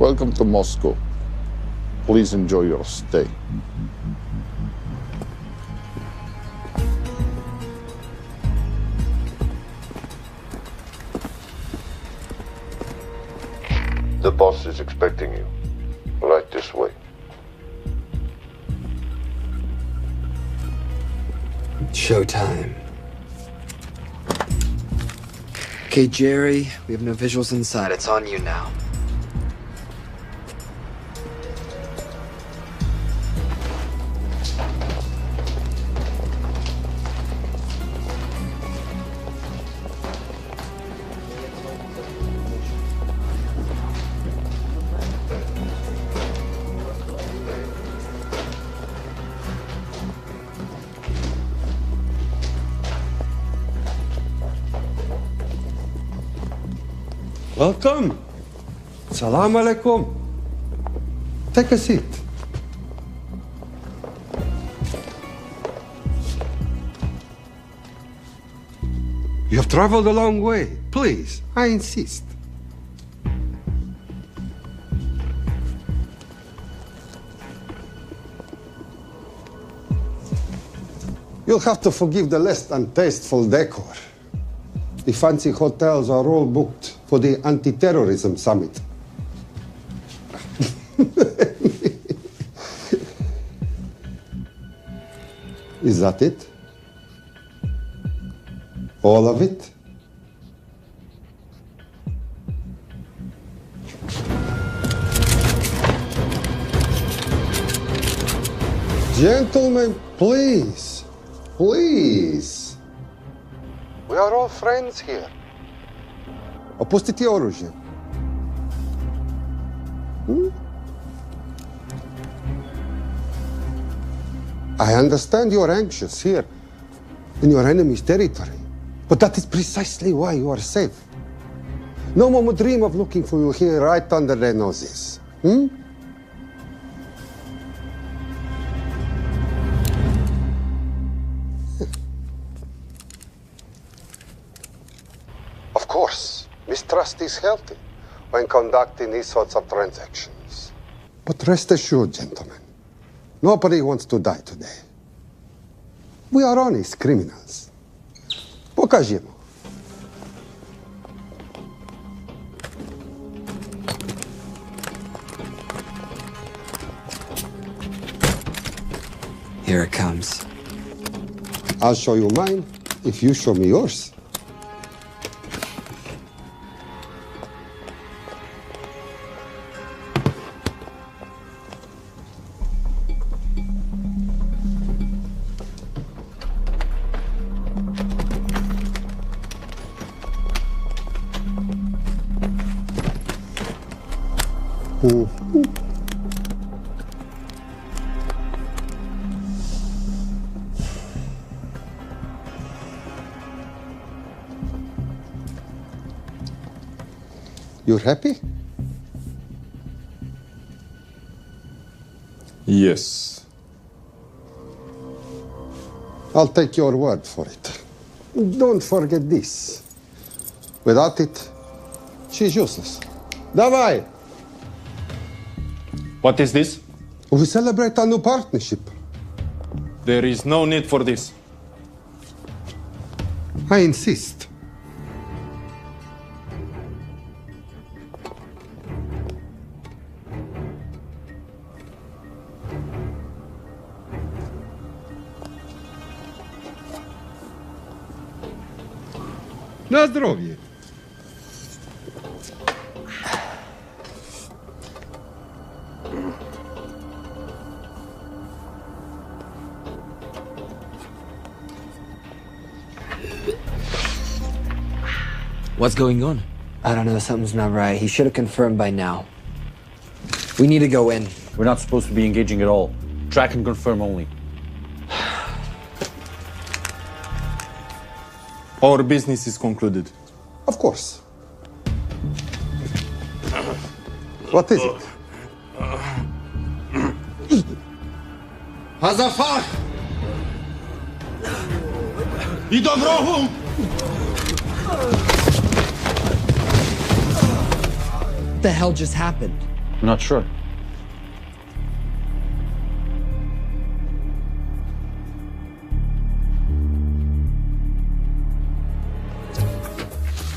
Welcome to Moscow. Please enjoy your stay. The boss is expecting you. Right this way. Showtime. Okay, Jerry, we have no visuals inside. It's on you now. Welcome. Salam alaikum. Take a seat. You have traveled a long way. Please, I insist. You'll have to forgive the less than tasteful decor. The fancy hotels are all booked for the anti-terrorism summit. Is that it? All of it? Gentlemen, please, please. We are all friends here. Опустите оружие. I understand you're anxious here in your enemy's territory, but that is precisely why you are safe. No one would dream of looking for you here right under their noses. Of course, mistrust is healthy when conducting these sorts of transactions. But rest assured, gentlemen, nobody wants to die today. We are honest criminals. Покажемо. Here it comes. I'll show you mine if you show me yours. You're happy? Yes. I'll take your word for it. Don't forget this. Without it, she's useless. Давай! What is this? We celebrate a new partnership. There is no need for this. I insist. На здоровье. What's going on? I don't know, something's not right. He should have confirmed by now. We need to go in. We're not supposed to be engaging at all. Track and confirm only. Our business is concluded. Of course. What is it? Hazafar! I dobrogą! What the hell just happened? I'm not sure.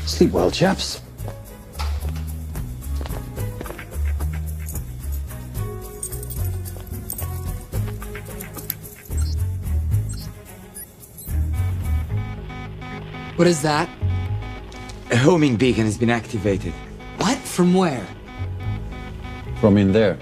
Sleep well, chaps. What is that? A homing beacon has been activated. What? From where? From in there.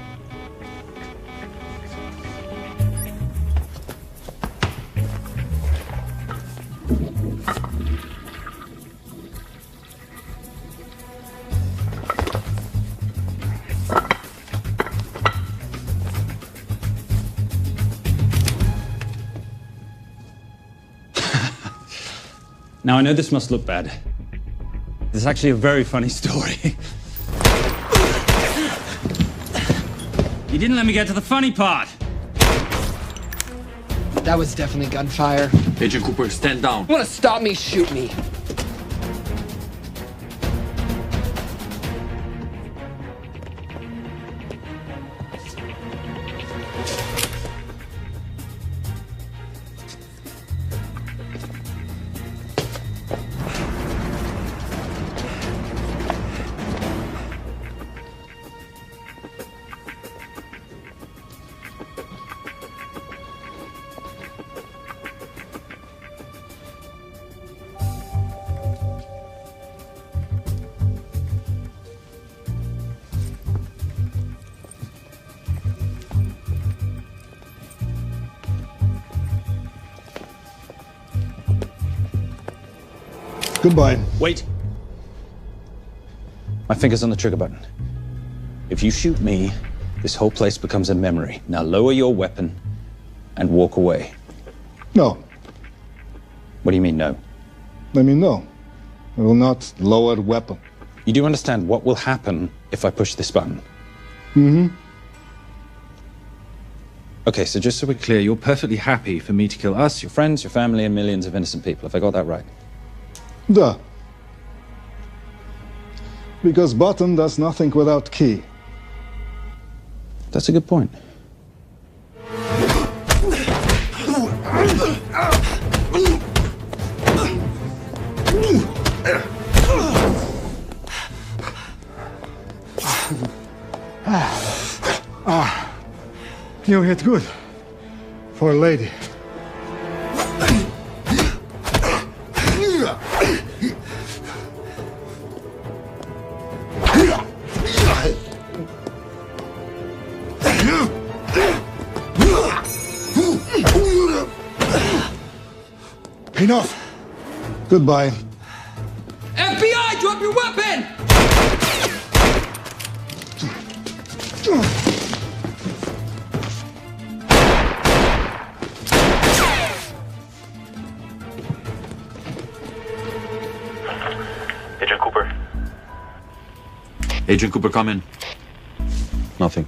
Now, I know this must look bad. This is actually a very funny story. You didn't let me get to the funny part. That was definitely gunfire. Agent Cooper, stand down. You wanna stop me, shoot me. Goodbye. Wait. My finger's on the trigger button. If you shoot me, this whole place becomes a memory. Now lower your weapon and walk away. No. What do you mean, no? I mean, no. I will not lower weapon. You do understand what will happen if I push this button? Mm-hmm. Okay, so just so we're clear, you're perfectly happy for me to kill us, your friends, your family, and millions of innocent people. Have I got that right? Duh. Because button does nothing without key. That's a good point. You hit good. For a lady. Enough. Goodbye. FBI, drop your weapon! Agent Cooper. Agent Cooper, come in. Nothing.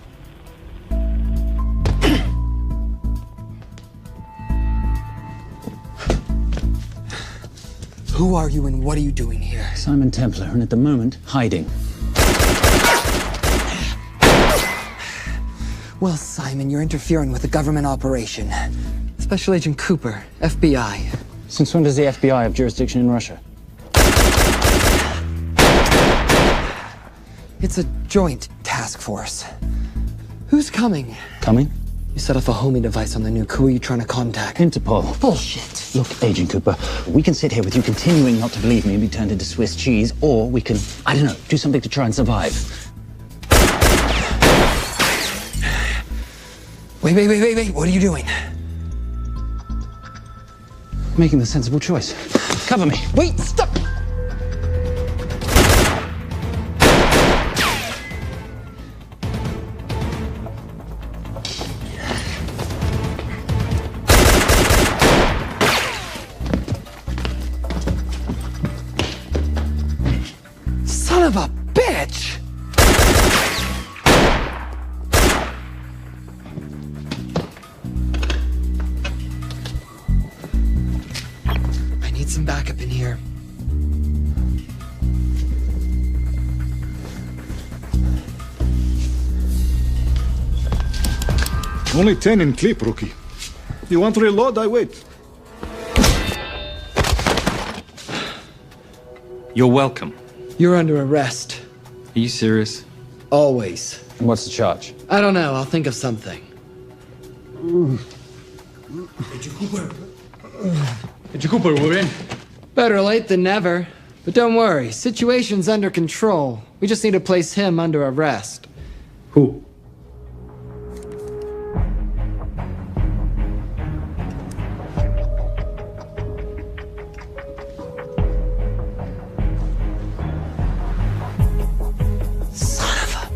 Who are you and what are you doing here? Simon Templar, and at the moment, hiding. Well, Simon, you're interfering with a government operation. Special Agent Cooper, FBI. Since when does the FBI have jurisdiction in Russia? It's a joint task force. Who's coming? Coming? You set off a homing device on the nuke. Who are you trying to contact? Interpol. Bullshit. Look, Agent Cooper, we can sit here with you continuing not to believe me and be turned into Swiss cheese, or we can, I don't know, do something to try and survive. Wait. What are you doing? Making the sensible choice. Cover me. Wait, stop! Son of a bitch! I need some backup in here. Only 10 in clip, rookie. You want to reload? I wait. You're welcome. You're under arrest. Are you serious? Always. And what's the charge? I don't know. I'll think of something. Agent Cooper, we're in. Better late than never. But don't worry. Situation's under control. We just need to place him under arrest. Who? Son of a...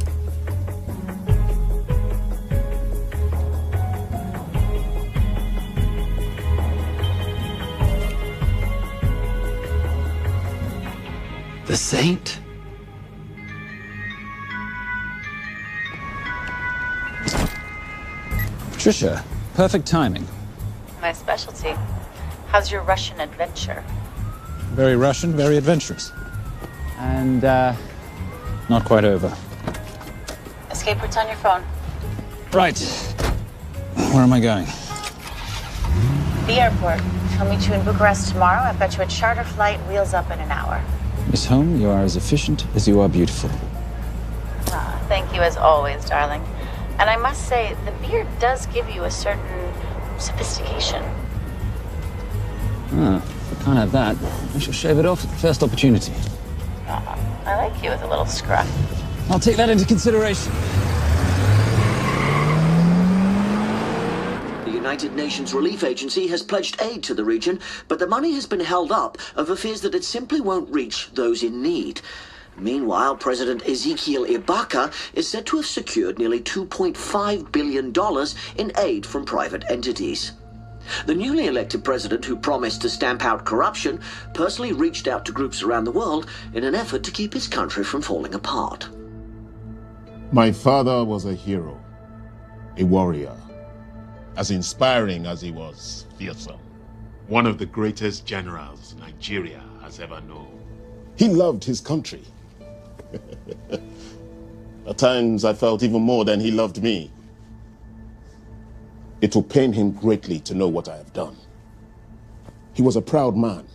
The Saint? Patricia, perfect timing. My specialty. How's your Russian adventure? Very Russian, very adventurous. And, not quite over. Escape routes on your phone. Right. Where am I going? The airport. I'll meet you in Bucharest tomorrow. I've got you a charter flight, wheels up in an hour. Miss Holm, you are as efficient as you are beautiful. Ah, thank you as always, darling. And I must say, the beard does give you a certain sophistication. Ah, if I can't have that, I shall shave it off at the first opportunity. I like you with a little scruff. I'll take that into consideration. The United Nations Relief Agency has pledged aid to the region, but the money has been held up over fears that it simply won't reach those in need. Meanwhile, President Ezekiel Ibaka is said to have secured nearly $2.5 billion in aid from private entities. The newly elected president, who promised to stamp out corruption, personally reached out to groups around the world in an effort to keep his country from falling apart. My father was a hero, a warrior, as inspiring as he was fearsome. One of the greatest generals Nigeria has ever known. He loved his country. At times I felt even more than he loved me. It will pain him greatly to know what I have done. He was a proud man.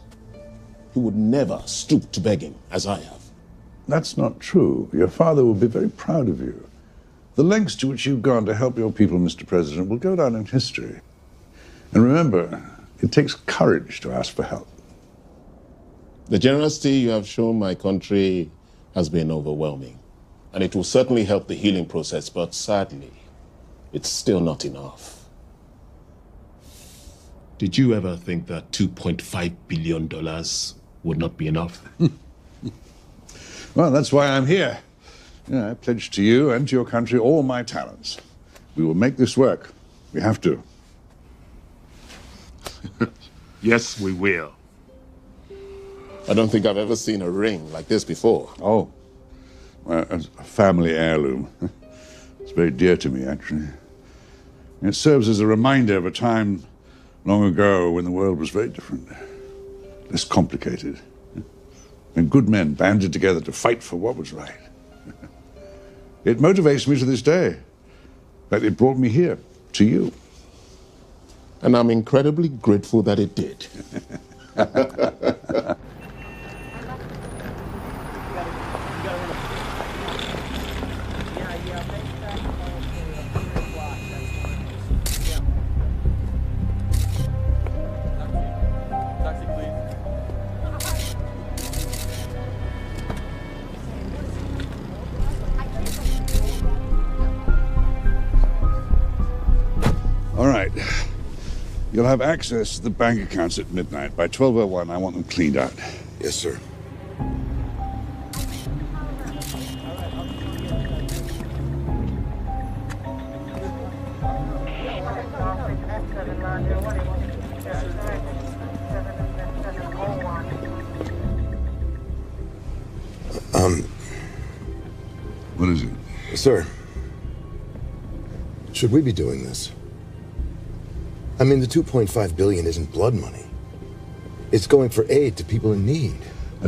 He would never stoop to begging as I have. That's not true. Your father will be very proud of you. The lengths to which you've gone to help your people, Mr. President, will go down in history. And remember, it takes courage to ask for help. The generosity you have shown my country has been overwhelming. And it will certainly help the healing process, but sadly, it's still not enough. Did you ever think that $2.5 billion would not be enough? Well, that's why I'm here. I pledge to you and to your country all my talents. We will make this work. We have to. Yes, we will. I don't think I've ever seen a ring like this before. Oh, well, it's a family heirloom. It's very dear to me, actually. It serves as a reminder of a time long ago when the world was very different, less complicated, and good men banded together to fight for what was right. It motivates me to this day. That it brought me here, to you. And I'm incredibly grateful that it did. All right. You'll have access to the bank accounts at midnight. By 12:01, I want them cleaned out. Yes, sir. What is it? Sir, should we be doing this? I mean, the $2.5 billion isn't blood money. It's going for aid to people in need.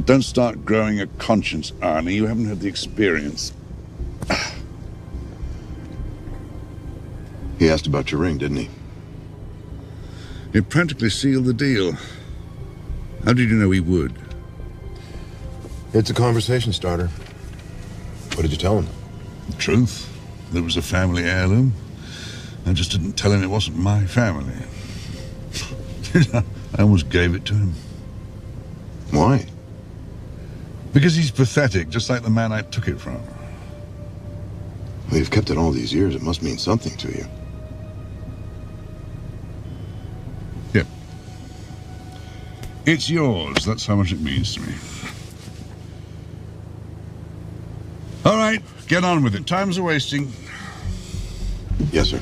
Don't start growing a conscience, Arnie. You haven't had the experience. He asked about your ring, didn't he? It practically sealed the deal. How did you know he would? It's a conversation starter. What did you tell him? The truth. There was a family heirloom. I just didn't tell him it wasn't my family. I almost gave it to him. Why? Because he's pathetic, just like the man I took it from. Well, you've kept it all these years. It must mean something to you. Yep. It's yours. That's how much it means to me. All right, get on with it. Time's a wasting. Yes, sir.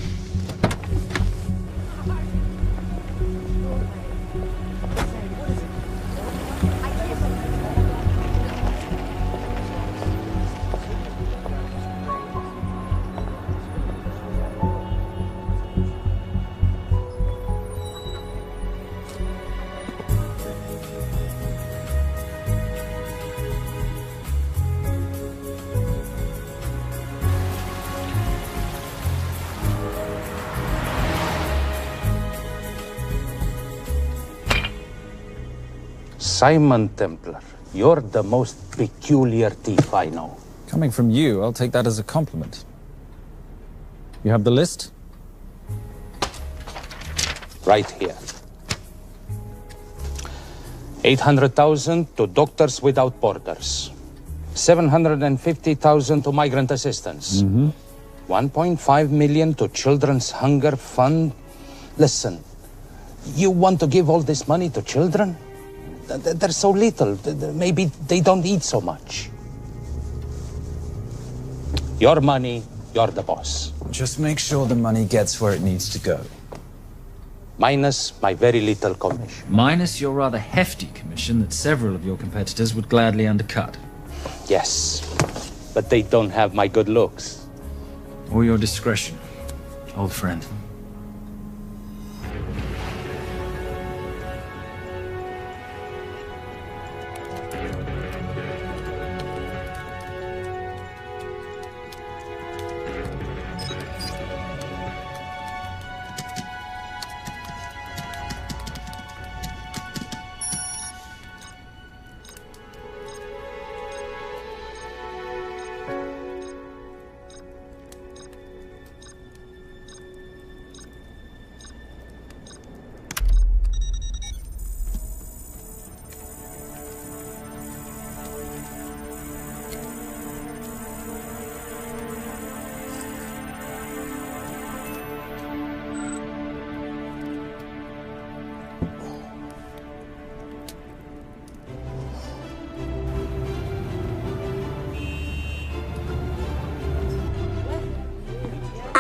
Simon Templar, you're the most peculiar thief I know. Coming from you, I'll take that as a compliment. You have the list? Right here. 800,000 to Doctors Without Borders. 750,000 to migrant assistance. 1.5 million to Children's Hunger Fund. Listen, you want to give all this money to children? They're so little. Maybe they don't eat so much. Your money, you're the boss. Just make sure the money gets where it needs to go. Minus my very little commission. Minus your rather hefty commission that several of your competitors would gladly undercut. Yes, but they don't have my good looks. Or your discretion, old friend.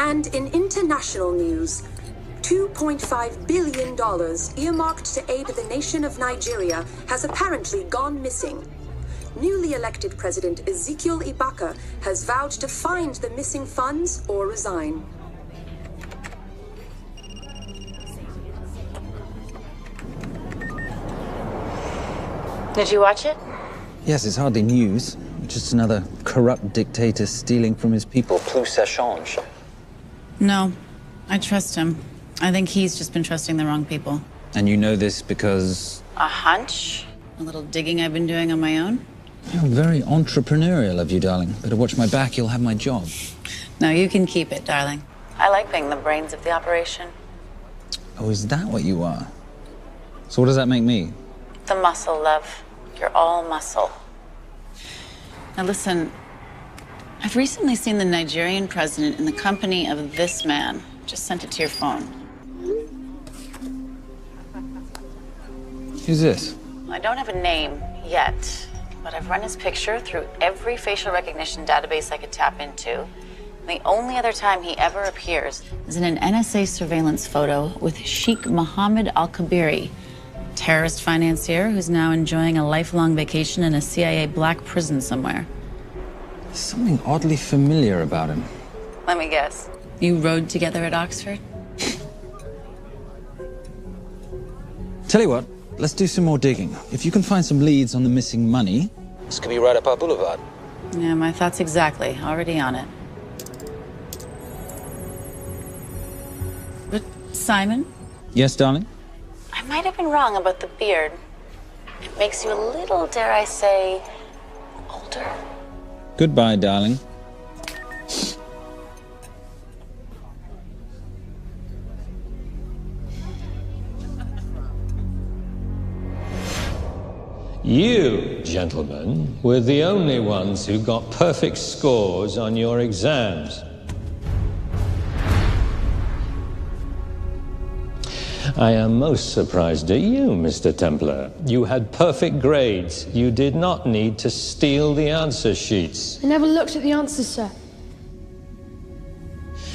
And in international news, $2.5 billion earmarked to aid the nation of Nigeria has apparently gone missing. Newly elected President Ezekiel Ibaka has vowed to find the missing funds or resign. Did you watch it? Yes, it's hardly news. Just another corrupt dictator stealing from his people. Plus ça change. No, I trust him. I think he's just been trusting the wrong people. And you know this because... A hunch? A little digging I've been doing on my own? You're very entrepreneurial of you, darling. Better watch my back, you'll have my job. No, you can keep it, darling. I like being the brains of the operation. Oh, is that what you are? So what does that make me? The muscle, love. You're all muscle. Now listen, I've recently seen the Nigerian president in the company of this man. Just sent it to your phone. Who's this? I don't have a name yet, but I've run his picture through every facial recognition database I could tap into. The only other time he ever appears is in an NSA surveillance photo with Sheikh Mohammed Al-Kabiri, terrorist financier who's now enjoying a lifelong vacation in a CIA black prison somewhere. There's something oddly familiar about him. Let me guess. You rode together at Oxford? Tell you what, let's do some more digging. If you can find some leads on the missing money, this could be right up our boulevard. Yeah, my thoughts exactly. Already on it. Simon, Yes, darling? I might have been wrong about the beard. It makes you a little, dare I say, older. Goodbye, darling. You, gentlemen, were the only ones who got perfect scores on your exams. I am most surprised at you, Mr. Templar. You had perfect grades. You did not need to steal the answer sheets. I never looked at the answers, sir.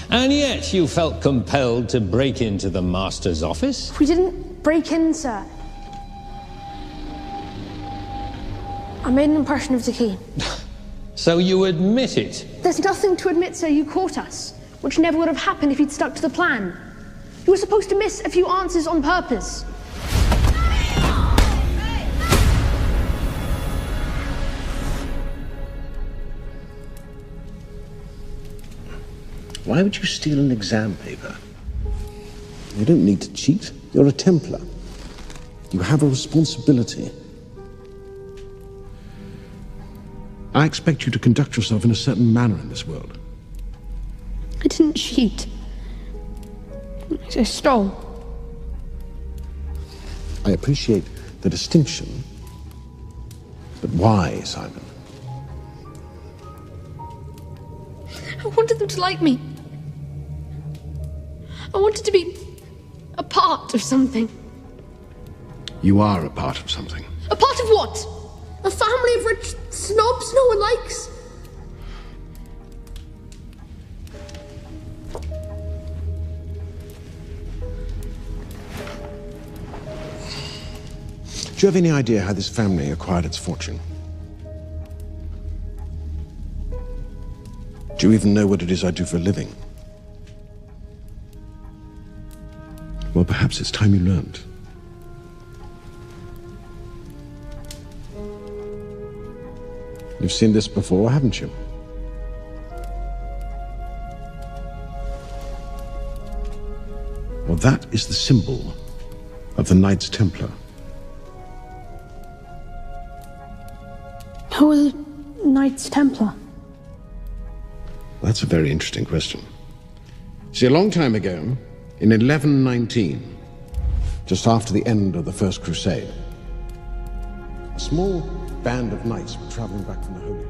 And yet you felt compelled to break into the master's office? We didn't break in, sir. I made an impression of the key. So you admit it? There's nothing to admit, sir. You caught us, which never would have happened if you'd stuck to the plan. You were supposed to miss a few answers on purpose. Why would you steal an exam paper? You don't need to cheat. You're a Templar. You have a responsibility. I expect you to conduct yourself in a certain manner in this world. I didn't cheat. I stole. I appreciate the distinction, but why, Simon? I wanted them to like me. I wanted to be a part of something. You are a part of something. A part of what? A family of rich snobs no one likes? Do you have any idea how this family acquired its fortune? Do you even know what it is I do for a living? Well, perhaps it's time you learned. You've seen this before, haven't you? Well, that is the symbol of the Knights Templar. Who are the Knights Templar? That's a very interesting question. See, a long time ago, in 1119, just after the end of the First Crusade, a small band of knights were traveling back from the Holy Land.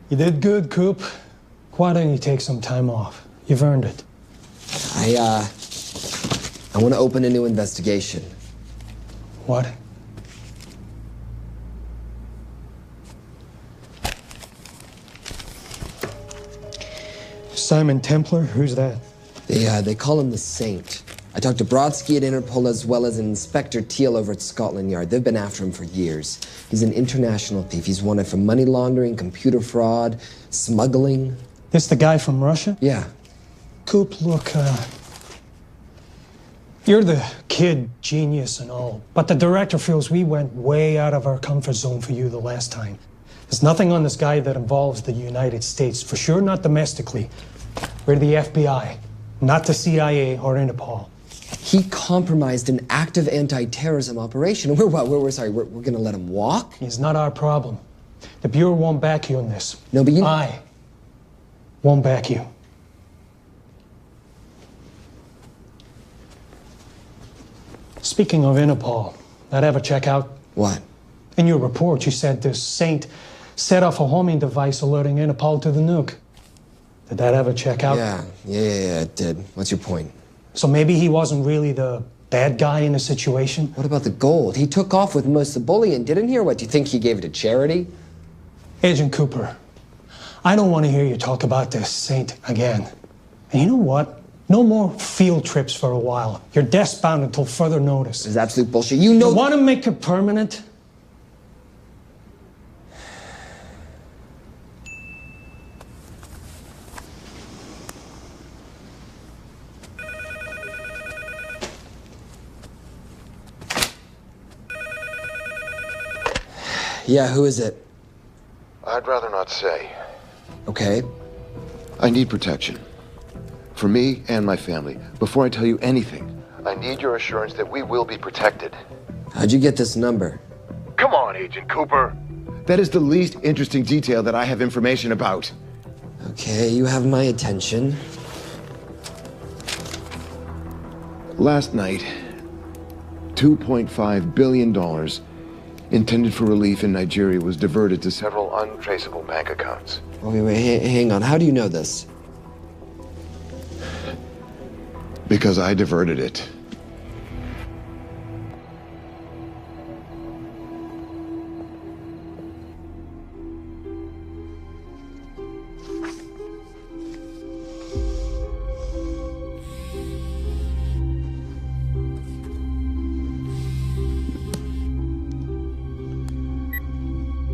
You did good, Coop. Why don't you take some time off? You've earned it. I want to open a new investigation. What? Simon Templar? Who's that? They call him the Saint. I talked to Brodsky at Interpol as well as Inspector Teal over at Scotland Yard. They've been after him for years. He's an international thief. He's wanted for money laundering, computer fraud, smuggling. This the guy from Russia? Yeah. Coop, look, you're the kid genius and all, but the director feels we went way out of our comfort zone for you the last time. There's nothing on this guy that involves the United States, for sure not domestically. We're the FBI, not the CIA or Interpol. He compromised an active anti-terrorism operation. We're gonna let him walk? It's not our problem. The Bureau won't back you on this. No, but I won't back you. Speaking of Interpol, that ever check out? What? In your report, you said this Saint set off a homing device alerting Interpol to the nuke. Did that ever check out? Yeah, it did. What's your point? So maybe he wasn't really the bad guy in the situation? What about the gold? He took off with most of the bullion, didn't he? Or what, do you think he gave it to charity? Agent Cooper, I don't want to hear you talk about this Saint again. And you know what? No more field trips for a while. You're desk-bound until further notice. This is absolute bullshit. You know... You want to make it permanent? Yeah, who is it? I'd rather not say. Okay. I need protection. For me and my family. Before I tell you anything, I need your assurance that we will be protected. How'd you get this number? Come on, Agent Cooper. That is the least interesting detail that I have information about. Okay, you have my attention. Last night, $2.5 billion intended for relief in Nigeria was diverted to several untraceable bank accounts. Wait, hang on. How do you know this? Because I diverted it.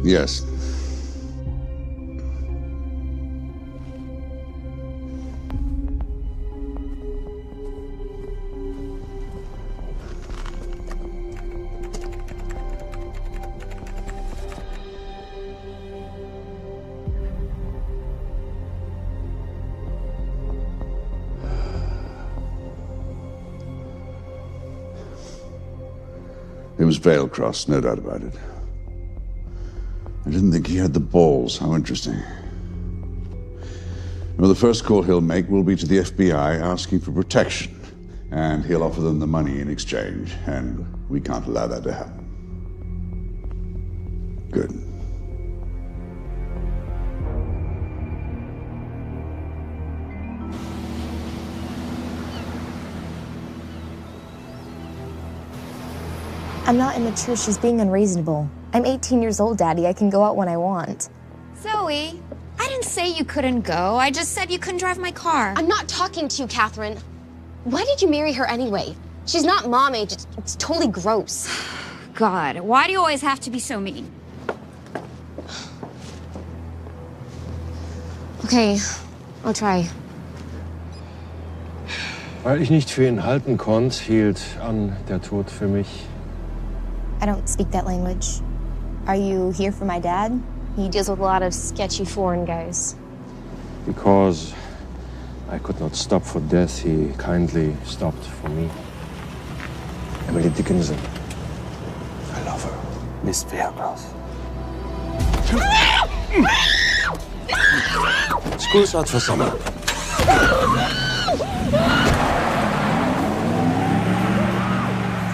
Yes. It was Veilcross, no doubt about it. I didn't think he had the balls. How interesting. Well, the first call he'll make will be to the FBI asking for protection. And he'll offer them the money in exchange. And we can't allow that to happen. Good. I'm not immature. She's being unreasonable. I'm 18 years old, Daddy. I can go out when I want. Zoe, I didn't say you couldn't go. I just said you couldn't drive my car. I'm not talking to you, Catherine. Why did you marry her anyway? She's not mom age. It's totally gross. God, why do you always have to be so mean? Okay, I'll try. Weil ich nicht für ihn halten konnte, hielt an der Tod für mich. I don't speak that language. Are you here for my dad? He deals with a lot of sketchy foreign guys. Because I could not stop for death, he kindly stopped for me. Emily Dickinson. I love her. Miss Veilcross. School's out for summer.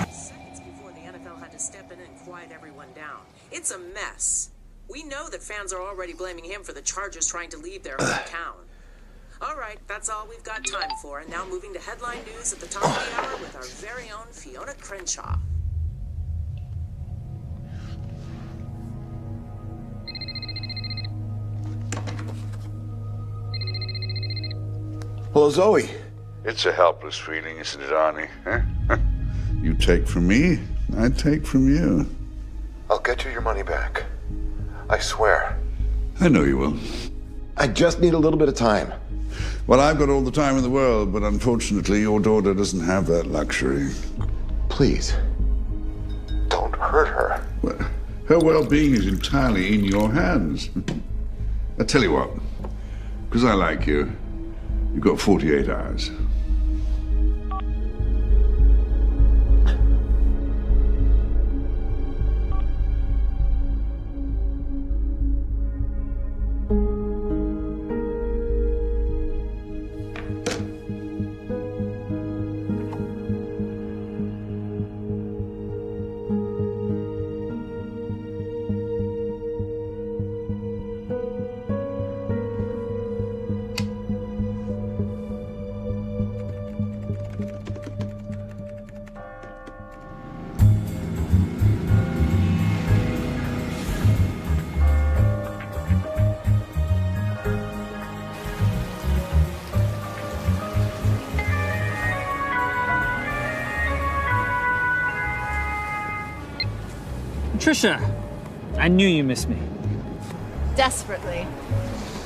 Seconds before the NFL had to step in and quiet everyone down. It's a mess. We know that fans are already blaming him for the Chargers trying to leave their hometown. All right, that's all we've got time for. And now moving to headline news at the top of the hour with our very own Fiona Crenshaw. Hello, Zoe. It's a helpless feeling, isn't it, Arnie? Huh? You take from me, I take from you. I'll get you your money back. I swear. I know you will. I just need a little bit of time. Well, I've got all the time in the world, but unfortunately, your daughter doesn't have that luxury. Please, don't hurt her. Well, her well-being is entirely in your hands. I tell you what, because I like you, you've got 48 hours. Trisha, I knew you missed me. Desperately.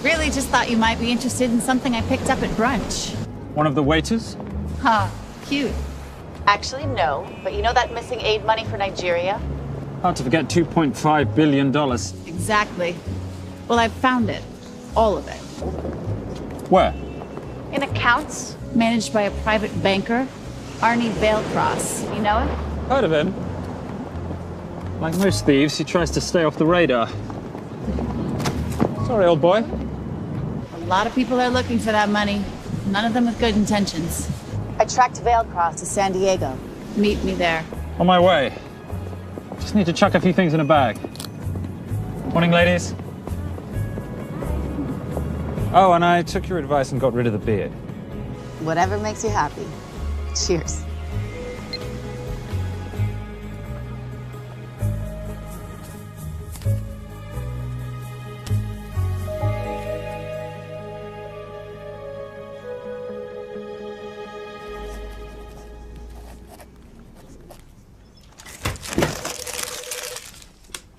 Really just thought you might be interested in something I picked up at brunch. One of the waiters? Huh, cute. Actually, no, but you know that missing aid money for Nigeria? Hard to forget $2.5 billion. Exactly. Well, I've found it. All of it. Where? In accounts managed by a private banker, Arnie Vailcross. You know him? Heard of him. Like most thieves, he tries to stay off the radar. Sorry, old boy. A lot of people are looking for that money. None of them with good intentions. I tracked Vailcross to San Diego. Meet me there. On my way. Just need to chuck a few things in a bag. Morning, ladies. Oh, and I took your advice and got rid of the beard. Whatever makes you happy. Cheers.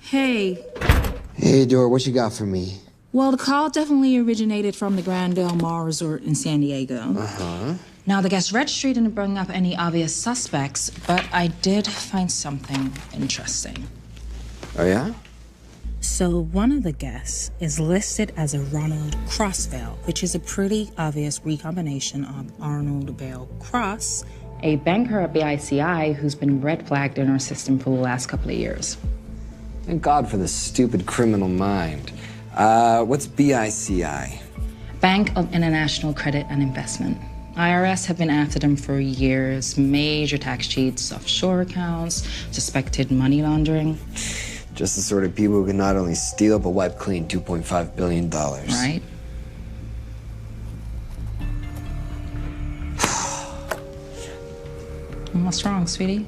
Hey. Hey, Dora, what you got for me? Well, the call definitely originated from the Grand Del Mar Resort in San Diego. Uh-huh. Now, the guest registry didn't bring up any obvious suspects, but I did find something interesting. Oh, yeah? So, one of the guests is listed as a Ronald Crossvale, which is a pretty obvious recombination of Arnold Vale Cross, a banker at BICI who's been red flagged in our system for the last couple of years. Thank God for the stupid criminal mind. What's BICI? Bank of International Credit and Investment. IRS have been after them for years. Major tax cheats, offshore accounts, suspected money laundering. Just the sort of people who can not only steal but wipe clean $2.5 billion. Right? What's wrong, sweetie?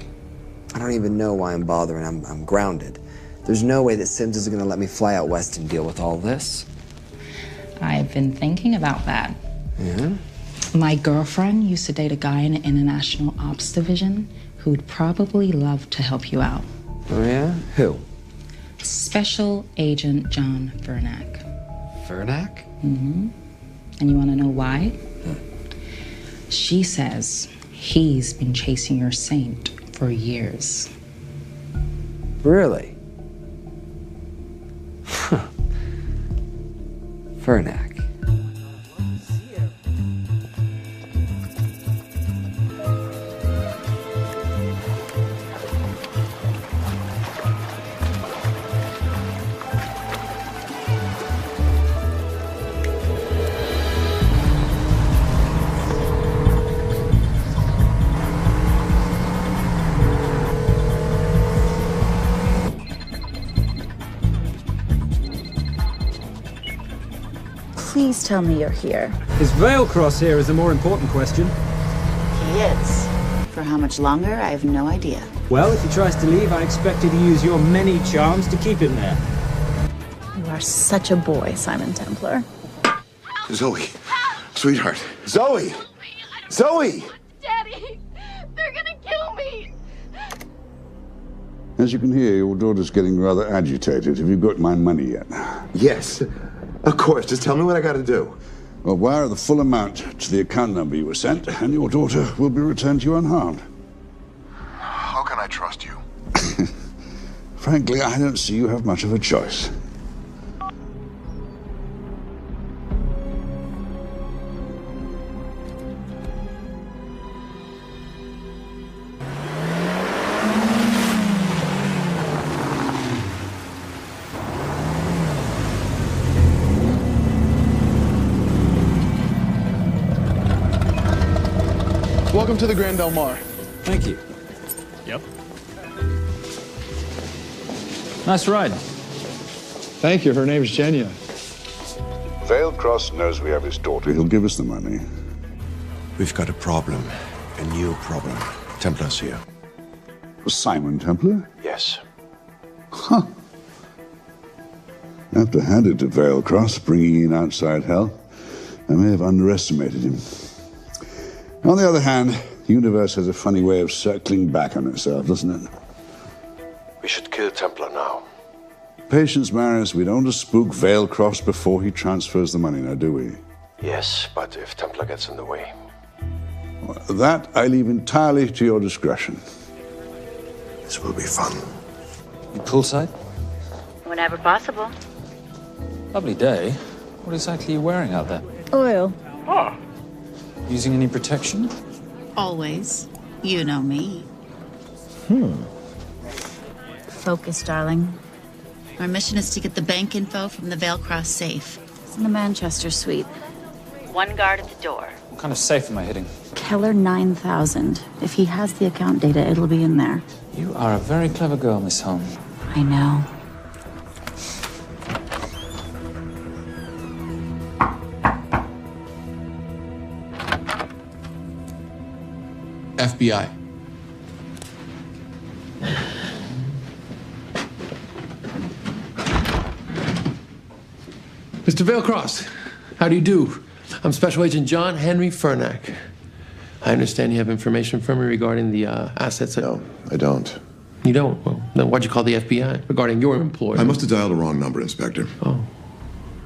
I don't even know why I'm bothering. I'm grounded. There's no way that Sims is going to let me fly out west and deal with all this. I've been thinking about that. Yeah? My girlfriend used to date a guy in the International Ops Division who'd probably love to help you out. Oh, yeah? Who? Special Agent John Vernack. Vernack? Mm-hmm. And you want to know why? She says he's been chasing your saint for years. Really? Vernack. Please tell me you're here. Is Vailcross here is the more important question. He is. For how much longer, I have no idea. Well, if he tries to leave, I expect you to use your many charms to keep him there. You are such a boy, Simon Templar. Zoe. Sweetheart. Zoe! Zoe! Daddy, they're gonna kill me. As you can hear, your daughter's getting rather agitated. Have you got my money yet? Yes. Of course. Just tell me what I gotta do. Well, wire the full amount to the account number you were sent, and your daughter will be returned to you unharmed. How can I trust you? Frankly, I don't see you have much of a choice. Welcome to the Grand Del Mar. Thank you. Yep. Nice ride. Thank you. Her name's Genya. Vailcross knows we have his daughter. He'll give us the money. We've got a problem. A new problem. Templar's here. Simon Templar? Yes. Huh. I have to hand it to Vailcross, bringing in outside help. I may have underestimated him. On the other hand, the universe has a funny way of circling back on itself, doesn't it? We should kill Templar now. Patience, Maris. We don't want to spook Vailcross before he transfers the money, now, do we? Yes, but if Templar gets in the way. Well, that I leave entirely to your discretion. This will be fun. You poolside? Whenever possible. Lovely day. What exactly are you wearing out there? Oil. Using any protection? Always. You know me. Focus, darling. Our mission is to get the bank info from the Veilcross safe. It's in the Manchester suite. One guard at the door. What kind of safe am I hitting? Keller 9000. If he has the account data, it'll be in there. You are a very clever girl, Miss Holm. I know. FBI. Mr. Veilcross, how do you do? I'm Special Agent John Henry Fernack. I understand you have information from me regarding the assets. No, I don't. You don't? Well, then why'd you call the FBI regarding your employer? I must have dialed the wrong number, Inspector. Oh.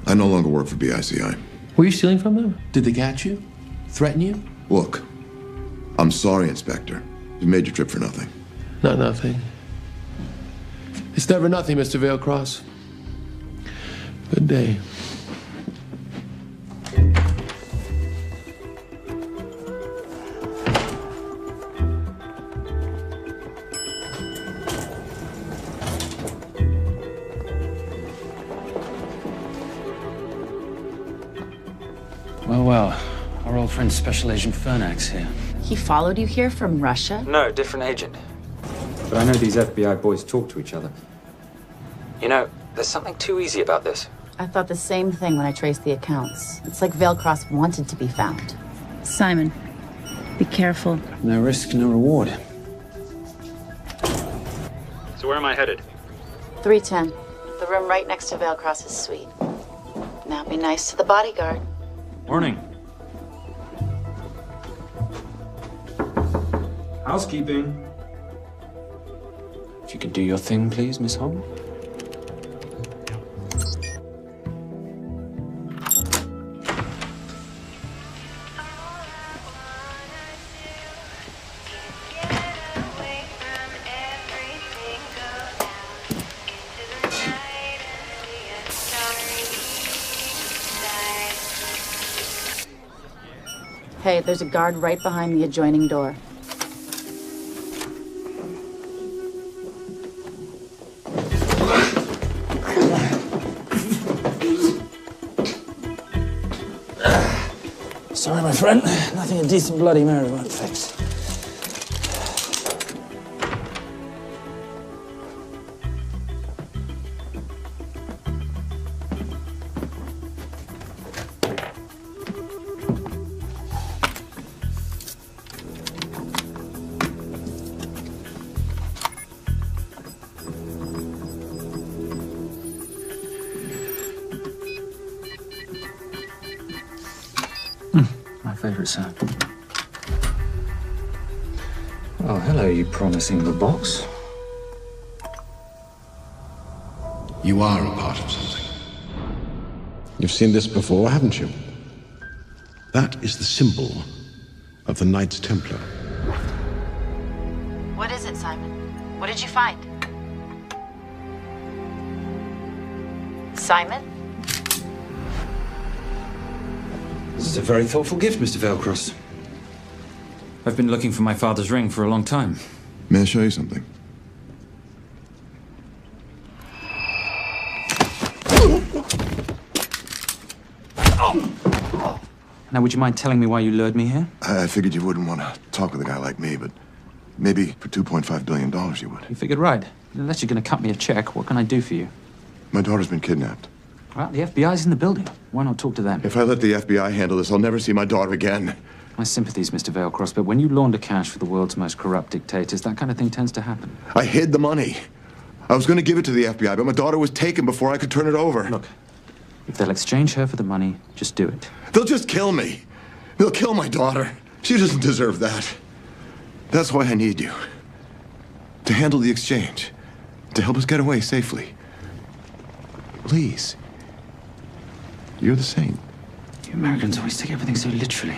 I no longer work for BICI. Were you stealing from them? Did they catch you? Threaten you? Look, I'm sorry, Inspector. You made your trip for nothing. Not nothing. It's never nothing, Mr. Veilcross. Good day. Well, our old friend Special Agent Fernack's here. He followed you here from Russia? No, different agent. But I know these FBI boys talk to each other. You know, there's something too easy about this. I thought the same thing when I traced the accounts. It's like Veilcross wanted to be found. Simon, be careful. No risk, no reward. So where am I headed? 310. The room right next to Veilcross's suite. Now be nice to the bodyguard. Morning. Housekeeping. If you could do your thing, please, Miss Holm. Hey, there's a guard right behind the adjoining door. Sorry, my friend. Nothing a decent Bloody Mary won't fix. My favorite sound. Oh, hello, you promising little box. You are a part of something. You've seen this before, haven't you? That is the symbol of the Knights Templar. What is it, Simon? What did you find? Simon? This is a very thoughtful gift, Mr. Veilcross. I've been looking for my father's ring for a long time. May I show you something? Now, would you mind telling me why you lured me here? I figured you wouldn't want to talk with a guy like me, but maybe for $2.5 billion you would. You figured right. Unless you're going to cut me a check, what can I do for you? My daughter's been kidnapped. Well, the FBI's in the building. Why not talk to them? If I let the FBI handle this, I'll never see my daughter again. My sympathies, Mr. Veilcross, but when you launder cash for the world's most corrupt dictators, that kind of thing tends to happen. I hid the money. I was going to give it to the FBI, but my daughter was taken before I could turn it over. Look, if they'll exchange her for the money, just do it. They'll just kill me. They'll kill my daughter. She doesn't deserve that. That's why I need you. To handle the exchange. To help us get away safely. Please. You're the saint. You Americans always take everything so literally.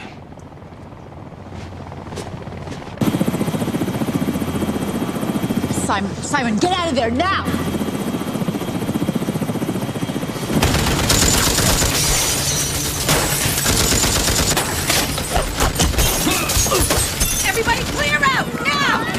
Simon. Simon, get out of there now! Everybody clear out, now!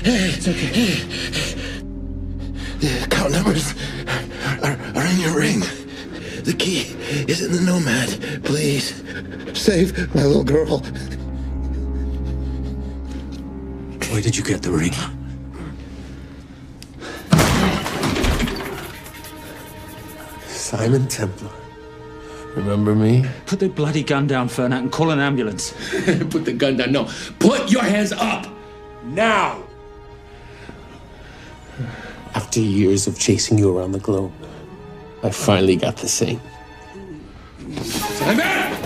It's okay. The account numbers are in your ring. The key is in the Nomad. Please, save my little girl. Where did you get the ring? Simon Templar. Remember me? Put the bloody gun down, Fernat, and call an ambulance. Put the gun down. No. Put your hands up! Now! After years of chasing you around the globe, I finally got the same. Simon!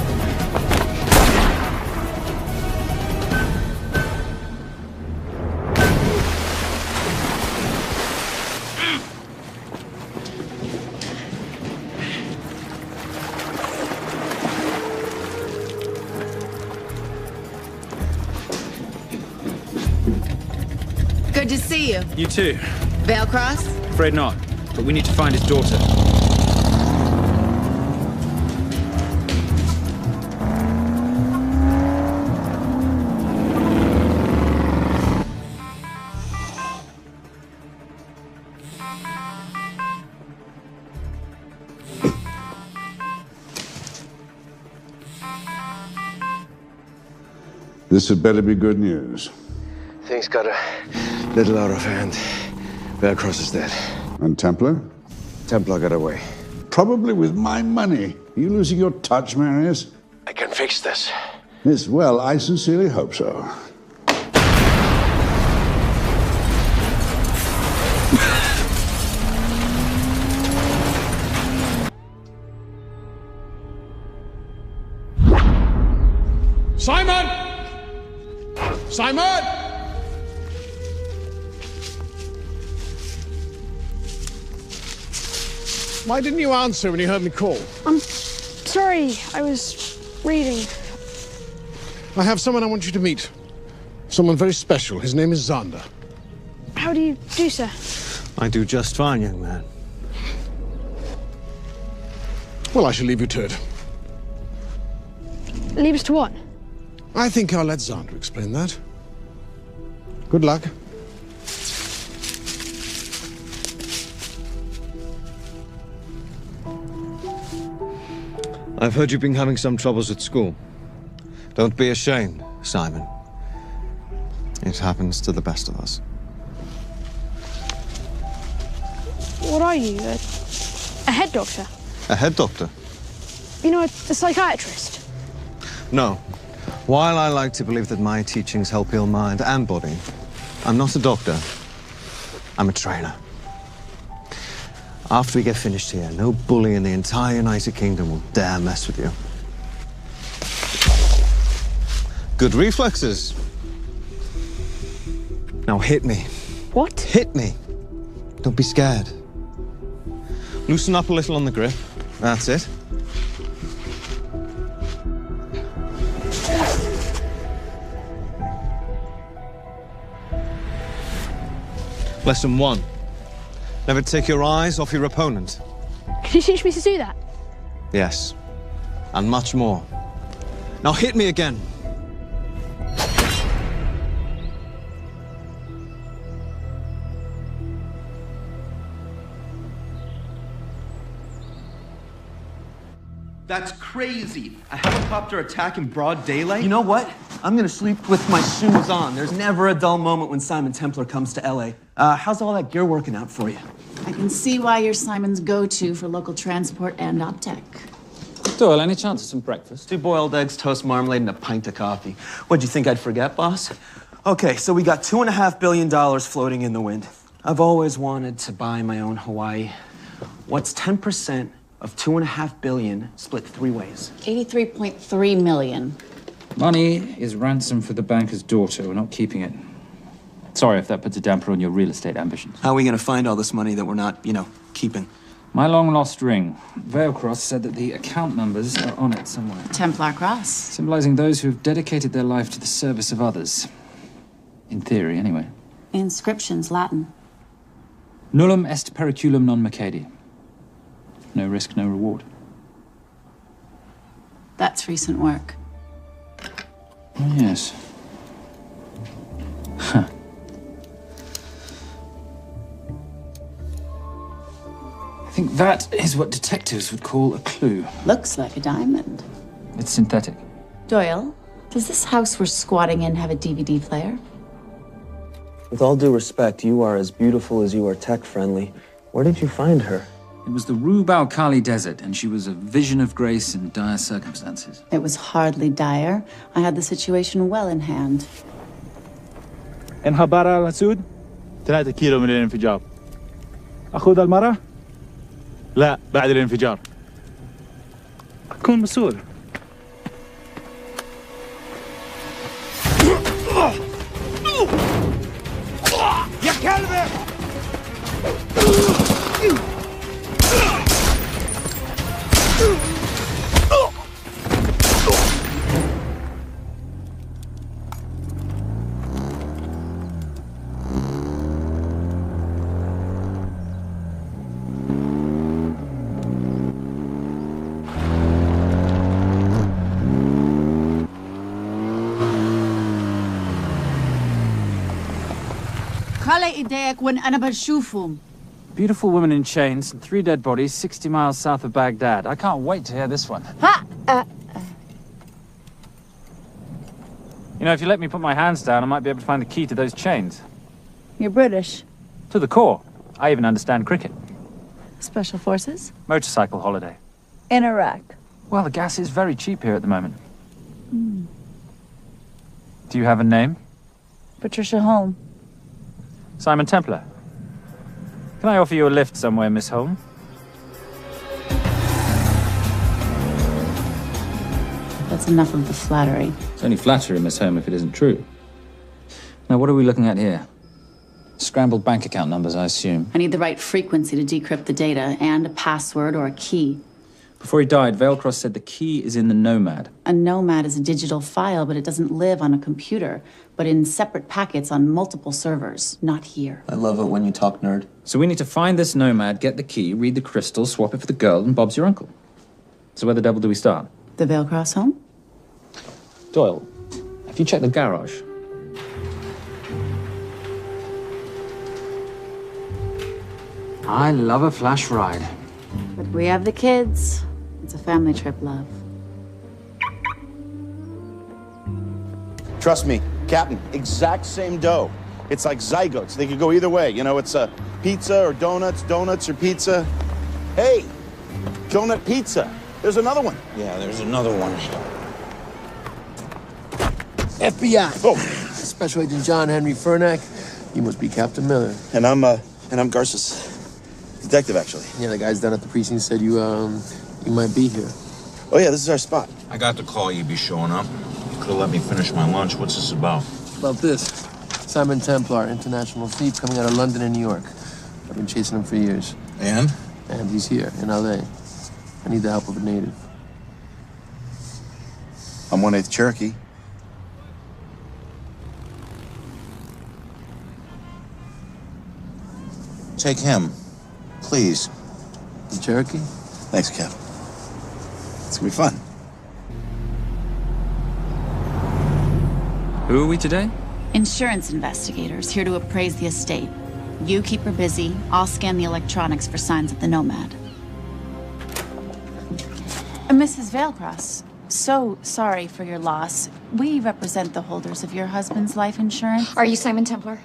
Good to see you. You too. Vale Cross? Afraid not. But we need to find his daughter. This had better be good news. Things got a little out of hand. Vale Cross is dead. And Templar? Templar got away. Probably with my money. Are you losing your touch, Marius? I can fix this. Yes, well, I sincerely hope so. Simon! Simon! Why didn't you answer when you heard me call? I'm sorry, I was reading. I have someone I want you to meet. Someone very special. His name is Xander. How do you do, sir? I do just fine, young man. Well, I shall leave you to it. Leave us to what? I think I'll let Xander explain that. Good luck. I've heard you've been having some troubles at school. Don't be ashamed, Simon. It happens to the best of us. What are you? A head doctor? A head doctor? You know, a psychiatrist? No. While I like to believe that my teachings help heal mind and body, I'm not a doctor. I'm a trainer. After we get finished here, no bully in the entire United Kingdom will dare mess with you. Good reflexes. Now hit me. What? Hit me. Don't be scared. Loosen up a little on the grip. That's it. Lesson 1. Never take your eyes off your opponent. Can you teach me to do that? Yes. And much more. Now hit me again. That's crazy. A helicopter attack in broad daylight? You know what? I'm gonna sleep with my shoes on. There's never a dull moment when Simon Templar comes to LA. How's all that gear working out for you? I can see why you're Simon's go-to for local transport and OpTech. Doyle, any chance of some breakfast? 2 boiled eggs, toast, marmalade, and a pint of coffee. What'd you think I'd forget, boss? Okay, so we got $2.5 billion floating in the wind. I've always wanted to buy my own Hawaii. What's 10% of $2.5 billion split 3 ways? 83.3 million. Money is ransom for the banker's daughter. We're not keeping it. Sorry if that puts a damper on your real estate ambitions. How are we gonna find all this money that we're not, keeping? My long-lost ring. Veilcross said that the account numbers are on it somewhere. Templar Cross. Symbolizing those who have dedicated their life to the service of others. In theory, anyway. Inscription's Latin. Nullum est periculum non mercedi. No risk, no reward. That's recent work. Oh, yes. Huh. I think that is what detectives would call a clue. Looks like a diamond. It's synthetic. Doyle, does this house we're squatting in have a DVD player? With all due respect, you are as beautiful as you are tech-friendly. Where did you find her? It was the Rub al-Khali Desert, and she was a vision of grace in dire circumstances. It was hardly dire. I had the situation well in hand. انخبار على سود 3 كيلو من الانفجار. أخذ المرة؟ لا بعد الانفجار. أكون مسؤول. يا كلبة! Beautiful woman in chains and 3 dead bodies 60 miles south of Baghdad. I can't wait to hear this one. You know, if you let me put my hands down, I might be able to find the key to those chains. You're British. To the core. I even understand cricket. Special Forces? Motorcycle holiday. In Iraq. Well, the gas is very cheap here at the moment. Do you have a name? Patricia Holm. Simon Templar. Can I offer you a lift somewhere, Miss Holm? That's enough of the flattery. It's only flattery, Miss Holm, if it isn't true. Now, what are we looking at here? Scrambled bank account numbers, I assume. I need the right frequency to decrypt the data and a password or a key. Before he died, Veilcross said the key is in the Nomad. A Nomad is a digital file, but it doesn't live on a computer, but in separate packets on multiple servers, not here. I love it when you talk nerd. So we need to find this Nomad, get the key, read the crystal, swap it for the girl, and Bob's your uncle. So where the devil do we start? The Veilcross home? Doyle, have you checked the garage? I love a flash ride. But we have the kids. It's a family trip, love. Trust me, Captain, exact same dough. It's like zygotes. They could go either way. You know, it's a pizza or donuts, donuts or pizza. Hey, donut pizza. There's another one. Yeah, there's another one. FBI. Oh. Special Agent John Henry Fernack. You must be Captain Miller. And I'm Garces. Detective, actually. Yeah, the guys down at the precinct said you might be here. Oh, yeah, this is our spot. I got the call you'd be showing up. You could have let me finish my lunch. What's this about? About this. Simon Templar, international thief coming out of London and New York. I've been chasing him for years. And? And he's here, in L.A. I need the help of a native. I'm 1/8 Cherokee. Take him, please. The Cherokee? Thanks, Cap. It's gonna be fun. Who are we today? Insurance investigators here to appraise the estate. You keep her busy. I'll scan the electronics for signs of the Nomad. Mrs. Veilcross, so sorry for your loss. We represent the holders of your husband's life insurance. Are you Simon Templar?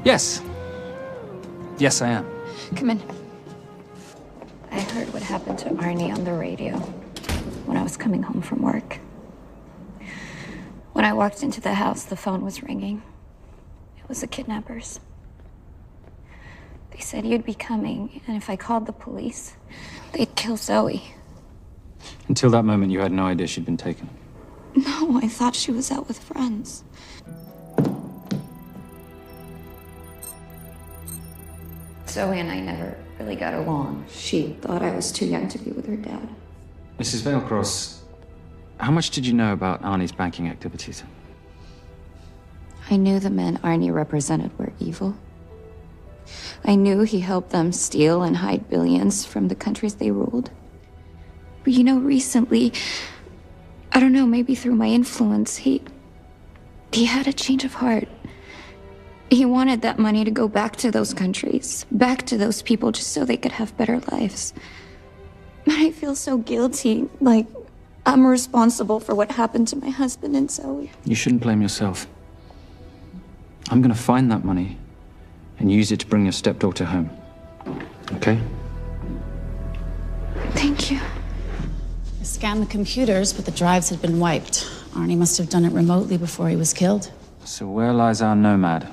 Yes. Yes, I am. Come in. heard what happened to Arnie on the radio when I was coming home from work. When I walked into the house, the phone was ringing. It was the kidnappers. They said you'd be coming, and if I called the police, they'd kill Zoe. Until that moment, you had no idea she'd been taken. No, I thought she was out with friends. Zoe and I never really got along. She thought I was too young to be with her dad. Mrs. Veilcross, how much did you know about Arnie's banking activities? I knew the men Arnie represented were evil. I knew he helped them steal and hide billions from the countries they ruled. But you know, recently, I don't know, maybe through my influence, he had a change of heart. He wanted that money to go back to those countries, back to those people, just so they could have better lives. But I feel so guilty, like I'm responsible for what happened to my husband and Zoe. You shouldn't blame yourself. I'm gonna find that money and use it to bring your stepdaughter home. Okay? Thank you. I scanned the computers, but the drives had been wiped. Arnie must have done it remotely before he was killed. So where lies our nomad?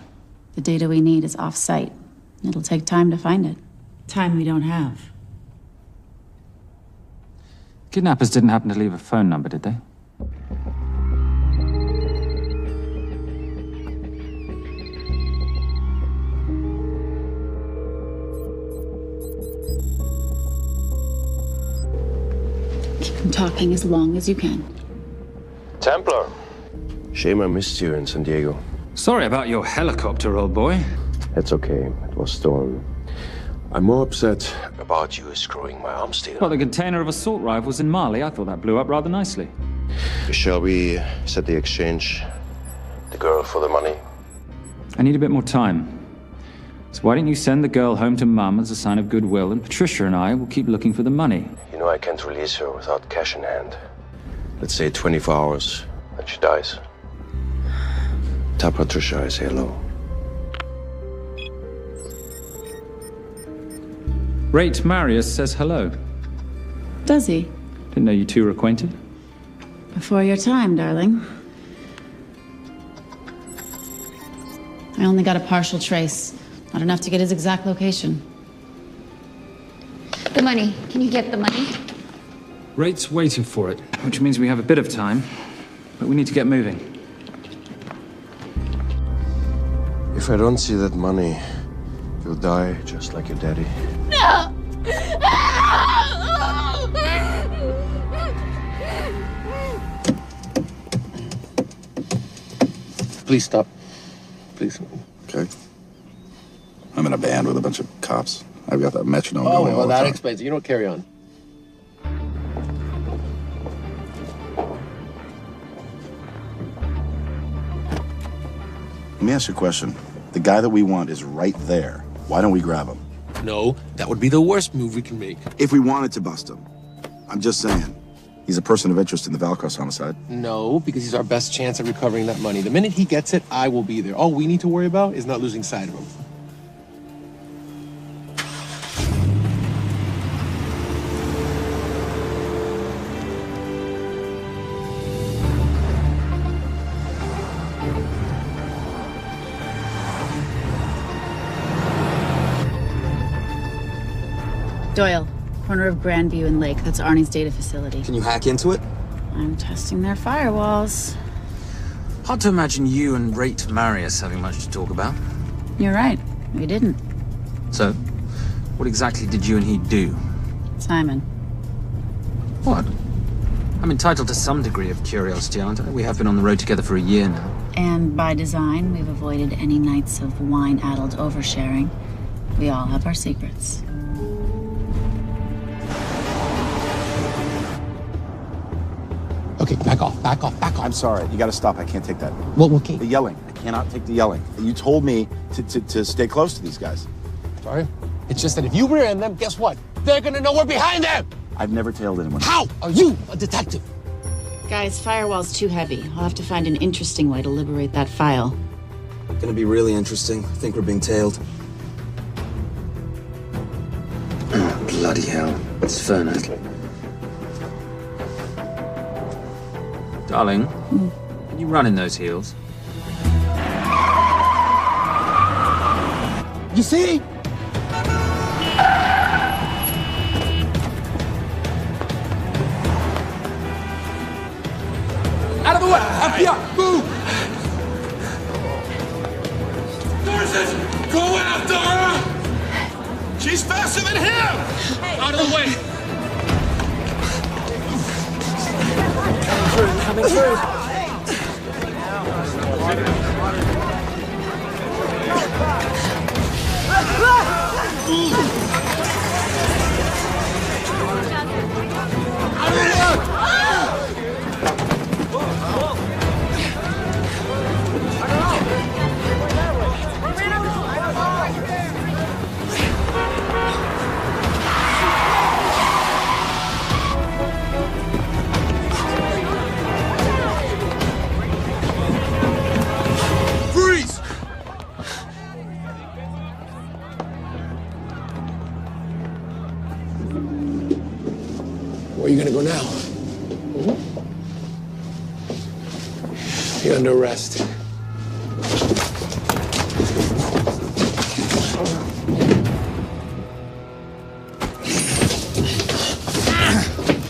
The data we need is off-site. It'll take time to find it. Time we don't have. Kidnappers didn't happen to leave a phone number, did they? Keep them talking as long as you can. Templar. Shame I missed you in San Diego. Sorry about your helicopter, old boy. It's okay. It was stolen. I'm more upset about you screwing my arms deal. Well, the container of assault rifles in Mali, I thought that blew up rather nicely. Shall we set the exchange? The girl for the money? I need a bit more time. So why don't you send the girl home to Mum as a sign of goodwill, and Patricia and I will keep looking for the money. You know I can't release her without cash in hand. Let's say 24 hours, then she dies. Tell Patricia I say hello. Rate Marius says hello. Does he? Didn't know you two were acquainted. Before your time, darling. I only got a partial trace. Not enough to get his exact location. The money. Can you get the money? Rate's waiting for it, which means we have a bit of time, but we need to get moving. If I don't see that money, you'll die just like your daddy. No! Please stop. Please. Okay. I'm in a band with a bunch of cops. I've got that metronome Oh, going all well, the that time. explains it. You don't carry on. Let me ask you a question. The guy that we want is right there. Why don't we grab him? No, that would be the worst move we can make. If we wanted to bust him. I'm just saying. He's a person of interest in the Veilcross homicide. No, because he's our best chance at recovering that money. The minute he gets it, I will be there. All we need to worry about is not losing sight of him. Doyle, corner of Grandview and Lake. That's Arnie's data facility. Can you hack into it? I'm testing their firewalls. Hard to imagine you and Rate Marius having much to talk about. You're right. We didn't. So, what exactly did you and he do? Simon. What? I'm entitled to some degree of curiosity, aren't I? We have been on the road together for a year now. And by design, we've avoided any nights of wine-addled oversharing. We all have our secrets. Okay, back off, back off, back off. I'm sorry. You gotta stop. I can't take that. Well, okay. The yelling. I cannot take the yelling. You told me to stay close to these guys. Sorry? It's just that if you rear end them, guess what? They're gonna know we're behind them! I've never tailed anyone. How are you a detective? Guys, firewall's too heavy. I'll have to find an interesting way to liberate that file. Gonna be really interesting. I think we're being tailed. Oh, bloody hell. It's Fernac. Darling, can you run in those heels? You see? Out of the way! Up here! Move! Dorset! Go after her! She's faster than him! Out of the way! Coming through. Freeze! Where are you gonna go now? You're under arrest.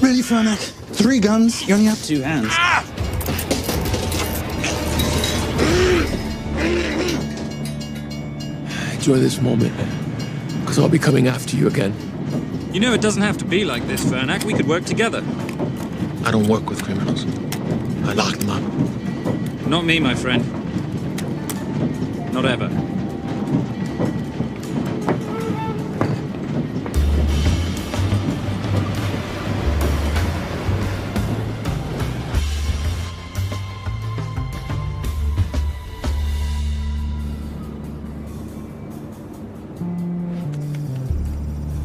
Really, Fernac? 3 guns? You only have 2 hands. Enjoy this moment, because I'll be coming after you again. You know, it doesn't have to be like this, Fernac. We could work together. I don't work with criminals. I lock them up. Not me, my friend. Not ever.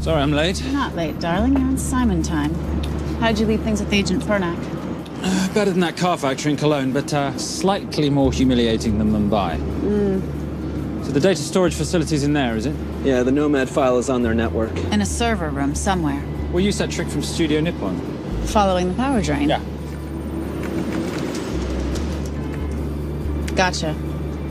Sorry I'm late. You're not late, darling. You're on Simon time. How'd you leave things with Agent Fernac? Better than that car factory in Cologne, but slightly more humiliating than Mumbai. So the data storage facility's in there, is it? Yeah, the Nomad file is on their network. In a server room somewhere. We'll use that trick from Studio Nippon. Following the power drain? Yeah. Gotcha.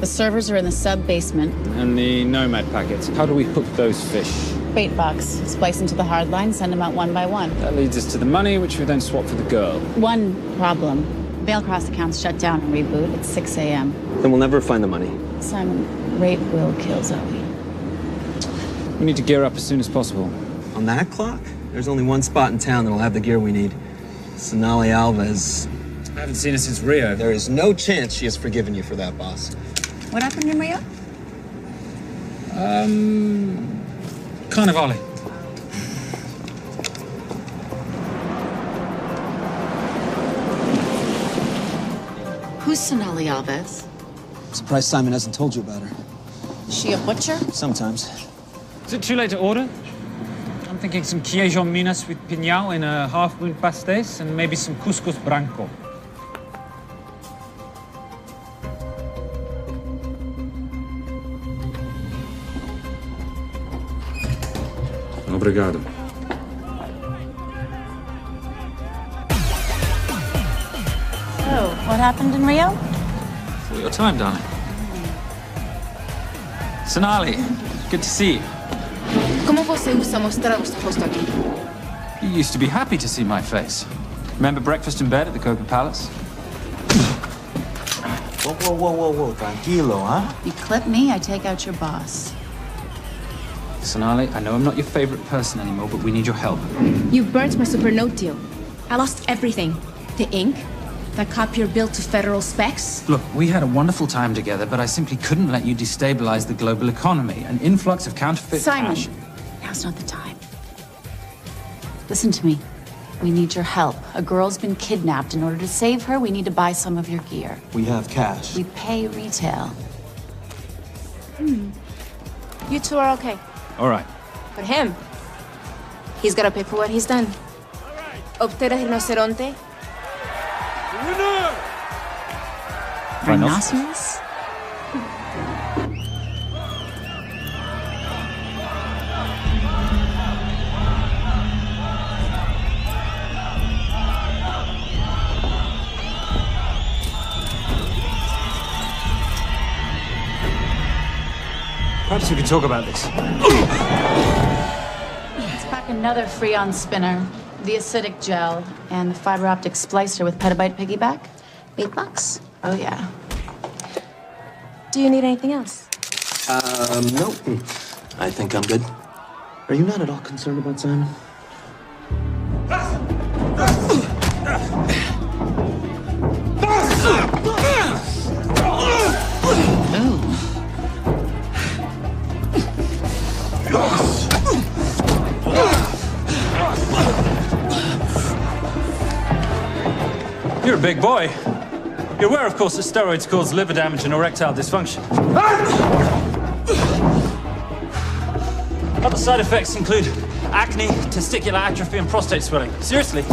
The servers are in the sub-basement. And the Nomad packets. How do we hook those fish? Bait box. Splice into the hard line, send them out one by one. That leads us to the money, which we then swap for the girl. One problem. Veilcross accounts shut down and reboot at 6 a.m. Then we'll never find the money. Simon, rape will kill Zoe. We need to gear up as soon as possible. On that clock? There's only one spot in town that'll have the gear we need. Sonali Alves. I haven't seen her since Rio. There is no chance she has forgiven you for that, boss. What happened in Rio? Carnivale. Who's Sonali Alves? Surprised Simon hasn't told you about her. Is she a butcher? Sometimes. Is it too late to order? I'm thinking some queijo minas with piñao in a half-moon pastéis and maybe some couscous branco. Obrigado. So, what happened in Rio? For your time, darling. Sonali, good to see you. ¿Cómo você usa mostrar o seu rosto aqui? You used to be happy to see my face. Remember breakfast in bed at the Coca Palace? Whoa. Tranquilo, huh? You clip me, I take out your boss. Sonali, I know I'm not your favorite person anymore, but we need your help. You burnt my Supernote deal. I lost everything. The ink, that copier built to federal specs. Look, we had a wonderful time together, but I simply couldn't let you destabilize the global economy. An influx of counterfeit Simon, cash. now's not the time. Listen to me. We need your help. A girl's been kidnapped. In order to save her, we need to buy some of your gear. We have cash. We pay retail. You two are okay. All right. But him, he's gotta pay for what he's done. Obter el rinoceronte. Rhinoceros? Perhaps we could talk about this. Let's pack another Freon spinner, the acidic gel, and the fiber optic splicer with petabyte piggyback. $8 bucks. Oh, yeah. Do you need anything else? No. I think I'm good. Are you not at all concerned about Simon? You're a big boy. You're aware, of course, that steroids cause liver damage and erectile dysfunction. Other side effects include acne, testicular atrophy, and prostate swelling. Seriously.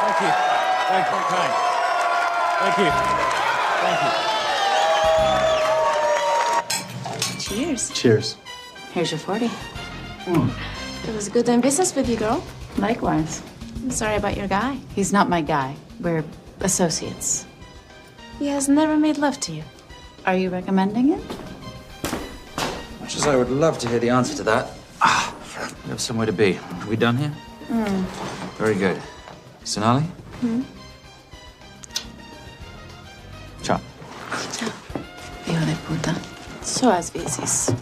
Thank you. Thank you. Kind. Thank you. Thank you. Cheers. Cheers. Here's your 40. It was good doing business with you, girl. Likewise. I'm sorry about your guy. He's not my guy. We're associates. He has never made love to you. Are you recommending it? Much as I would love to hear the answer to that, we have somewhere to be. Are we done here? Very good. Sonali? Ciao. Hijo de puta. So as veces.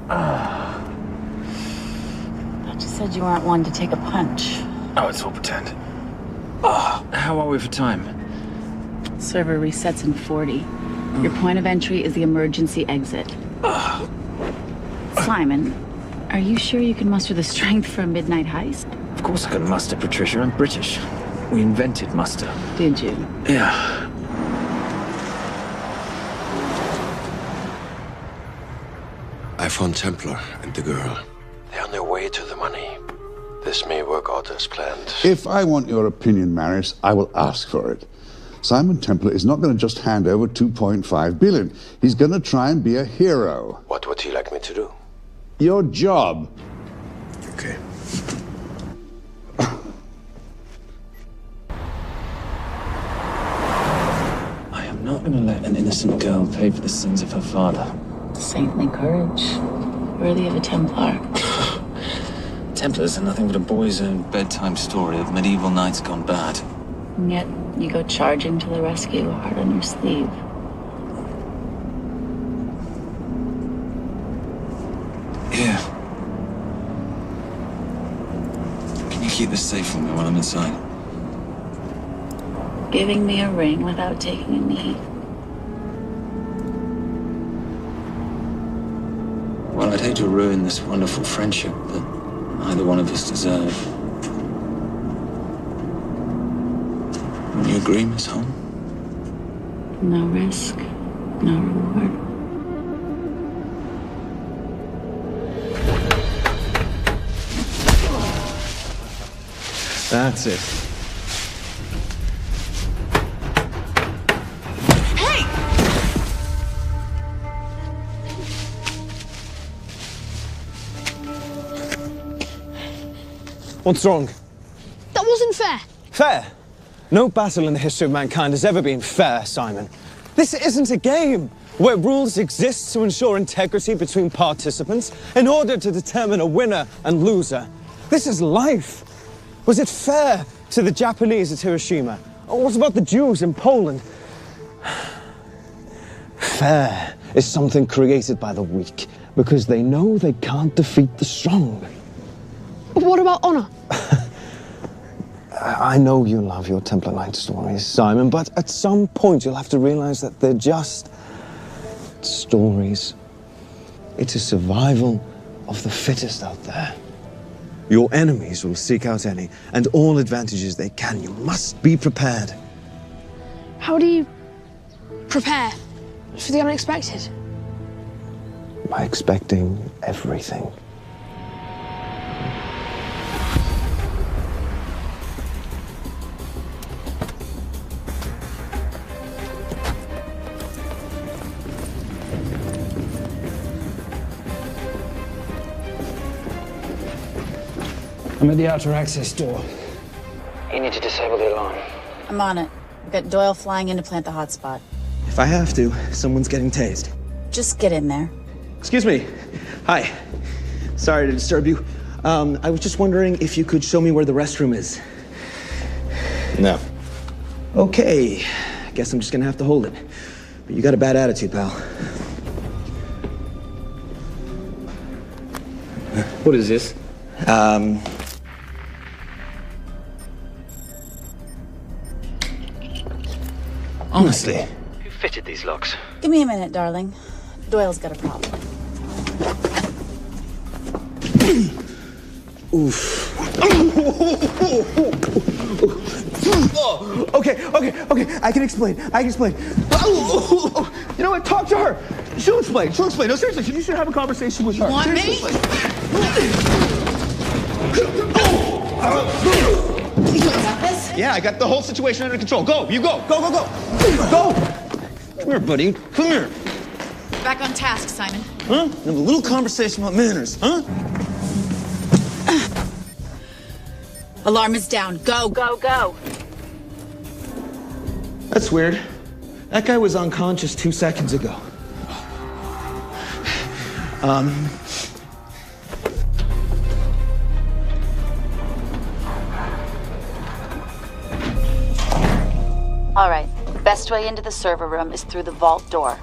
But you said you weren't one to take a punch. Oh, it's all pretend. How are we for time? Server resets in 40. Your point of entry is the emergency exit. Simon, are you sure you can muster the strength for a midnight heist? Of course I can muster, Patricia. I'm British. We invented muster. Did you? Yeah. I found Templar and the girl. They're on their way to the money. This may work out as planned. If I want your opinion, Maris, I will ask for it. Simon Templar is not going to just hand over 2.5 billion. He's going to try and be a hero. What would he like me to do? Your job. Okay. I am not going to let an innocent girl pay for the sins of her father. Saintly courage. Worthy of a Templar. Templars are nothing but a boy's own bedtime story of medieval knights gone bad. And yet, you go charging to the rescue, heart on your sleeve. Yeah. Can you keep this safe for me while I'm inside? Giving me a ring without taking a knee. Well, I'd hate to ruin this wonderful friendship that neither one of us deserve. You agree, Miss Holm? No risk, no reward. That's it. What's wrong? That wasn't fair. Fair? No battle in the history of mankind has ever been fair, Simon. This isn't a game where rules exist to ensure integrity between participants in order to determine a winner and loser. This is life. Was it fair to the Japanese at Hiroshima? Or what about the Jews in Poland? Fair is something created by the weak because they know they can't defeat the strong. But what about honor? I know you love your Templar Knight stories, Simon, but at some point you'll have to realize that they're just stories. It's a survival of the fittest out there. Your enemies will seek out any and all advantages they can. You must be prepared. How do you prepare for the unexpected? By expecting everything. I'm at the outer access door. You need to disable the alarm. I'm on it. We've got Doyle flying in to plant the hotspot. If I have to, someone's getting tased. Just get in there. Excuse me. Hi. Sorry to disturb you. I was just wondering if you could show me where the restroom is. No. Okay. Guess I'm just gonna have to hold it. But you got a bad attitude, pal. What is this? Honestly. Who fitted these locks? Give me a minute, darling. Doyle's got a problem. Oof. Okay. I can explain. You know what? Talk to her. She'll explain. No, seriously, you should have a conversation with her. Want me? Yeah, I got the whole situation under control. Go, you go. Go. Go. Come here, buddy. Come here. Back on task, Simon. Huh? Have a little conversation about manners, huh? Alarm is down. Go. That's weird. That guy was unconscious 2 seconds ago. All right. Best way into the server room is through the vault door.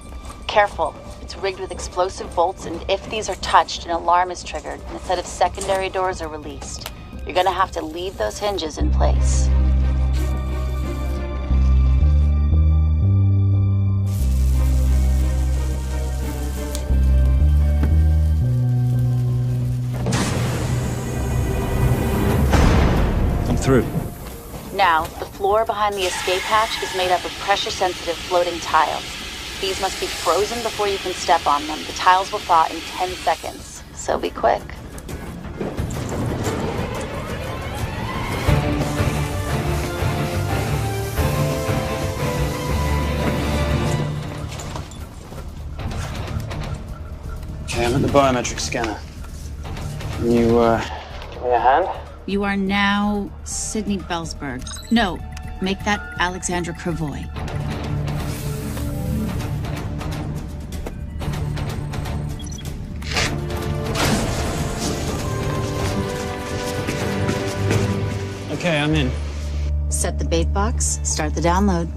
Careful. It's rigged with explosive bolts, and if these are touched, an alarm is triggered, and a set of secondary doors are released. You're gonna have to leave those hinges in place. I'm through. Now, the floor behind the escape hatch is made up of pressure-sensitive floating tiles. These must be frozen before you can step on them. The tiles will thaw in 10 seconds, so be quick. Okay, I'm at the biometric scanner. Can you, give me a hand? You are now Sydney Bellsberg. No, make that Alexandra Cravoy. Okay, I'm in. Set the bait box, start the download.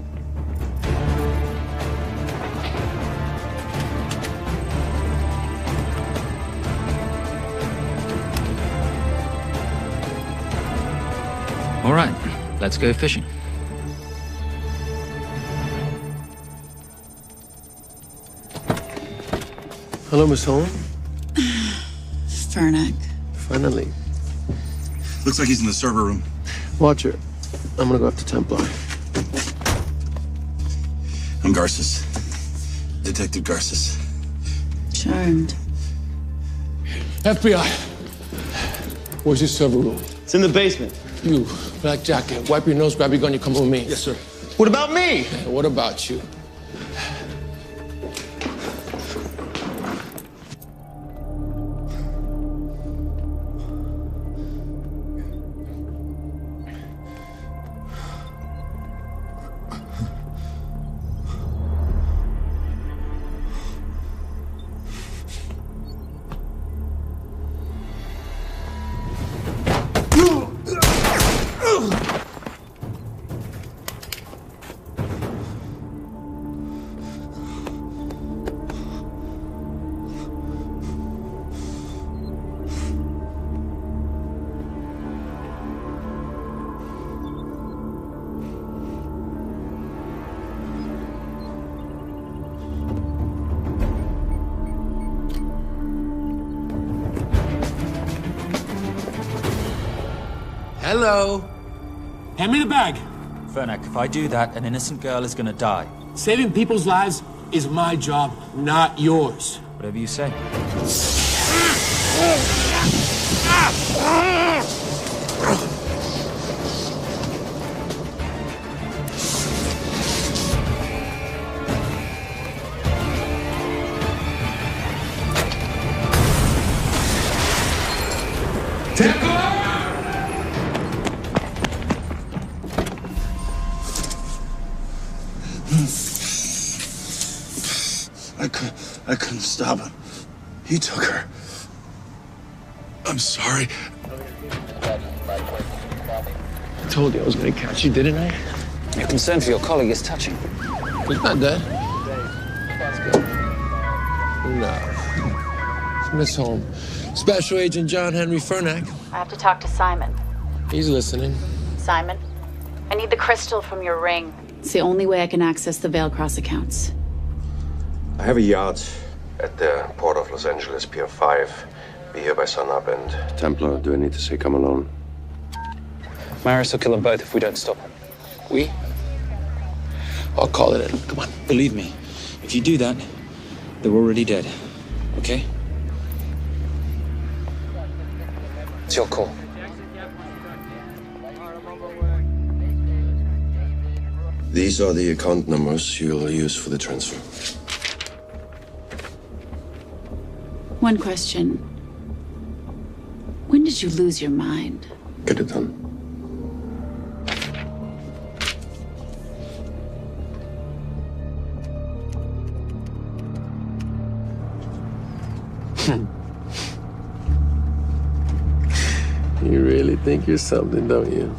All right, let's go fishing. Hello, Miss Holm. Fernac. Finally. Looks like he's in the server room. Watcher, I'm gonna go after Templar. I'm Garces. Detective Garces. Charmed. FBI. Where's your server room? It's in the basement. You, black jacket, wipe your nose, grab your gun, you come with me. Yes, sir. What about me? What about you? Hello. Hand me the bag. Fernac, if I do that, an innocent girl is gonna die. Saving people's lives is my job, not yours. Whatever you say. I couldn't stop him. He took her. I'm sorry. I told you I was gonna catch you, didn't I? Your concern for your colleague is touching. He's not dead. No. It's Miss Holmes. Special Agent John Henry Fernack. I have to talk to Simon. He's listening. Simon, I need the crystal from your ring. It's the only way I can access the Veilcross accounts. I have a yacht at the port of Los Angeles, Pier 5. Be here by sunup, and Templar, do I need to say come alone? Maris will kill them both if we don't stop. We? I'll call it in. Come on. Believe me, if you do that, they're already dead. Okay? It's your call. These are the account numbers you'll use for the transfer. One question. When did you lose your mind? Get it done. You really think you're something, don't you?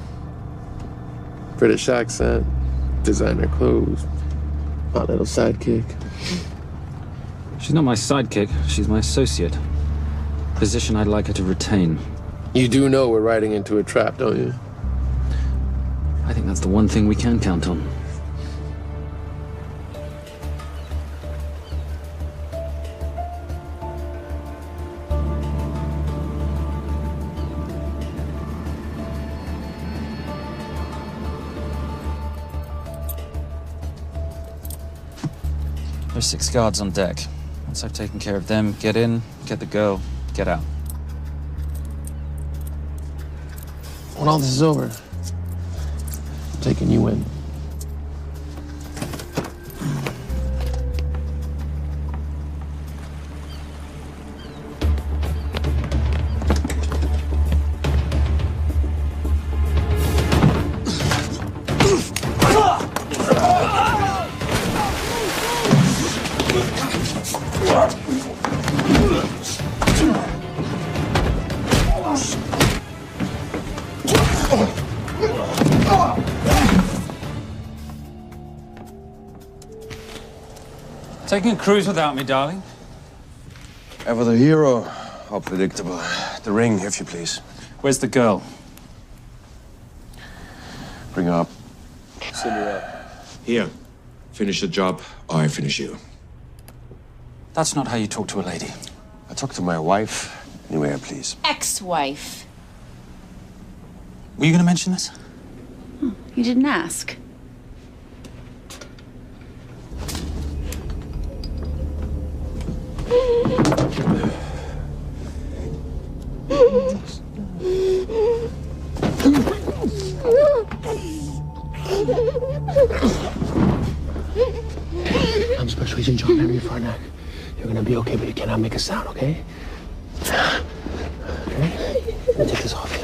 British accent, designer clothes, my little sidekick. She's not my sidekick. She's my associate. Position I'd like her to retain. You do know we're riding into a trap, don't you? I think that's the one thing we can count on. There's 6 guards on deck. Once I've taken care of them, get in, get the girl, get out. When all this is over, I'm taking you in. Taking a cruise without me, darling? Ever the hero? How predictable. The ring, if you please. Where's the girl? Bring her up. Send her up. Here. Finish the job, or I finish you. That's not how you talk to a lady. I talk to my wife anywhere, please. Ex-wife. Were you going to mention this? You didn't ask. I'm Special Agent John Henry Fernack. You're gonna be okay, but you cannot make a sound, okay? Okay? Let me take this off you.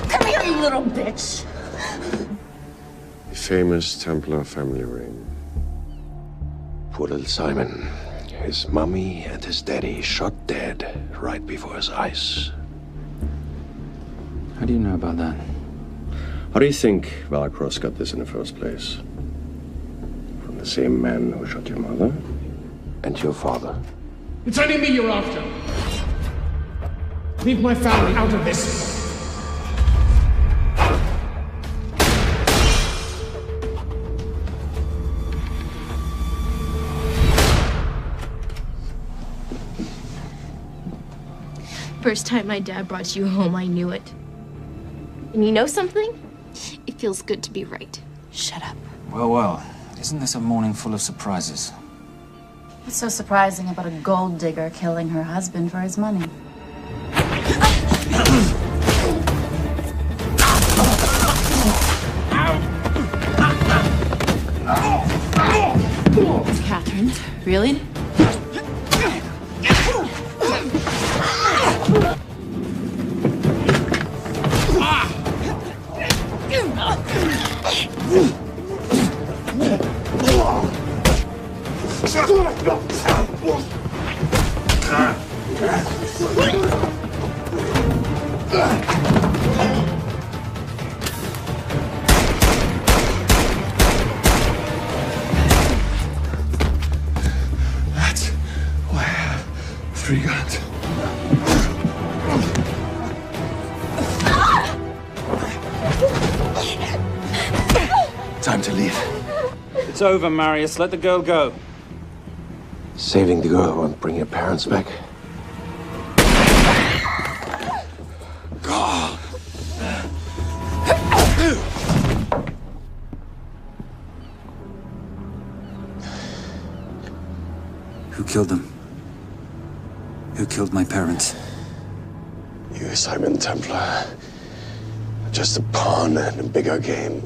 Come here, you little bitch. The famous Templar family ring. Poor little Simon. His mommy and his daddy shot dead right before his eyes. How do you know about that? How do you think Veilcross got this in the first place? From the same man who shot your mother and your father. It's only me you're after. Leave my family out of this. First time my dad brought you home, I knew it. And you know something? It feels good to be right. Shut up. Well, well. Isn't this a morning full of surprises? What's so surprising about a gold digger killing her husband for his money? It's Catherine, really? That's why I have 3 guns. Time to leave. It's over, Marius. Let the girl go. Saving the girl won't bring your parents back. God. Who killed them? Who killed my parents? You, Simon Templar. Just a pawn in a bigger game.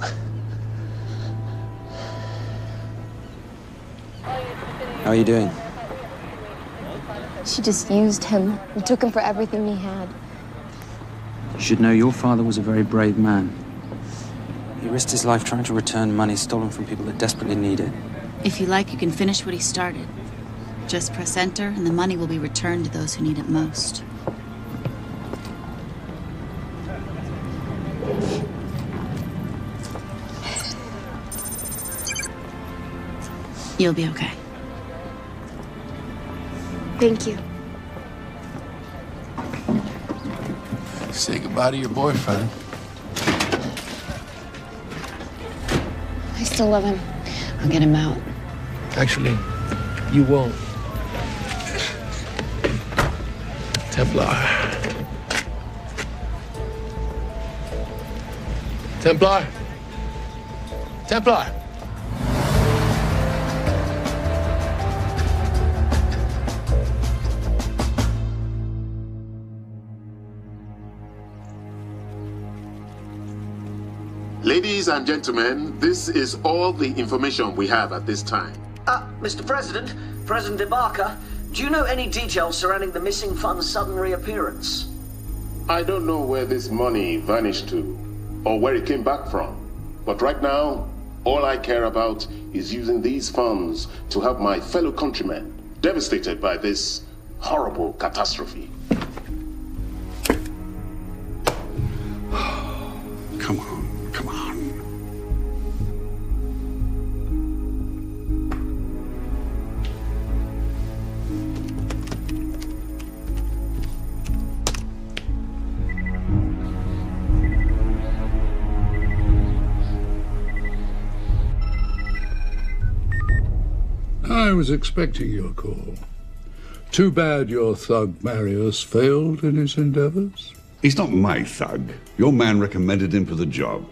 How are you doing? She just used him and took him for everything he had. You should know your father was a very brave man. He risked his life trying to return money stolen from people that desperately need it. If you like, you can finish what he started. Just press enter, and the money will be returned to those who need it most. You'll be okay. Thank you. Say goodbye to your boyfriend. I still love him. I'll get him out. Actually, you won't. Templar. Templar. Templar. Ladies and gentlemen, this is all the information we have at this time. Mr. President, President Ibaka, do you know any details surrounding the missing fund's sudden reappearance? I don't know where this money vanished to, or where it came back from. But right now, all I care about is using these funds to help my fellow countrymen devastated by this horrible catastrophe. Come on, come on. I was expecting your call. Too bad your thug Marius failed in his endeavors. He's not my thug. Your man recommended him for the job.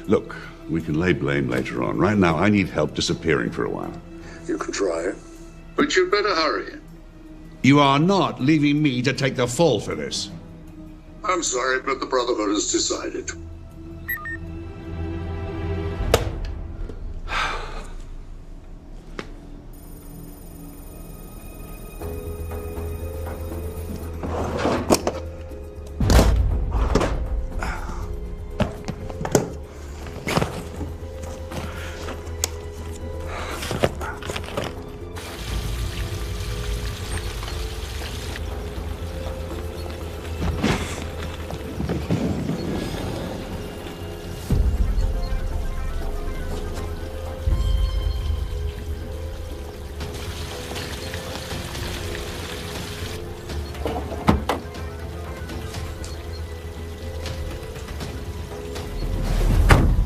Look, we can lay blame later on. Right now, I need help disappearing for a while. You can try, but you'd better hurry. You are not leaving me to take the fall for this. I'm sorry, but the Brotherhood has decided.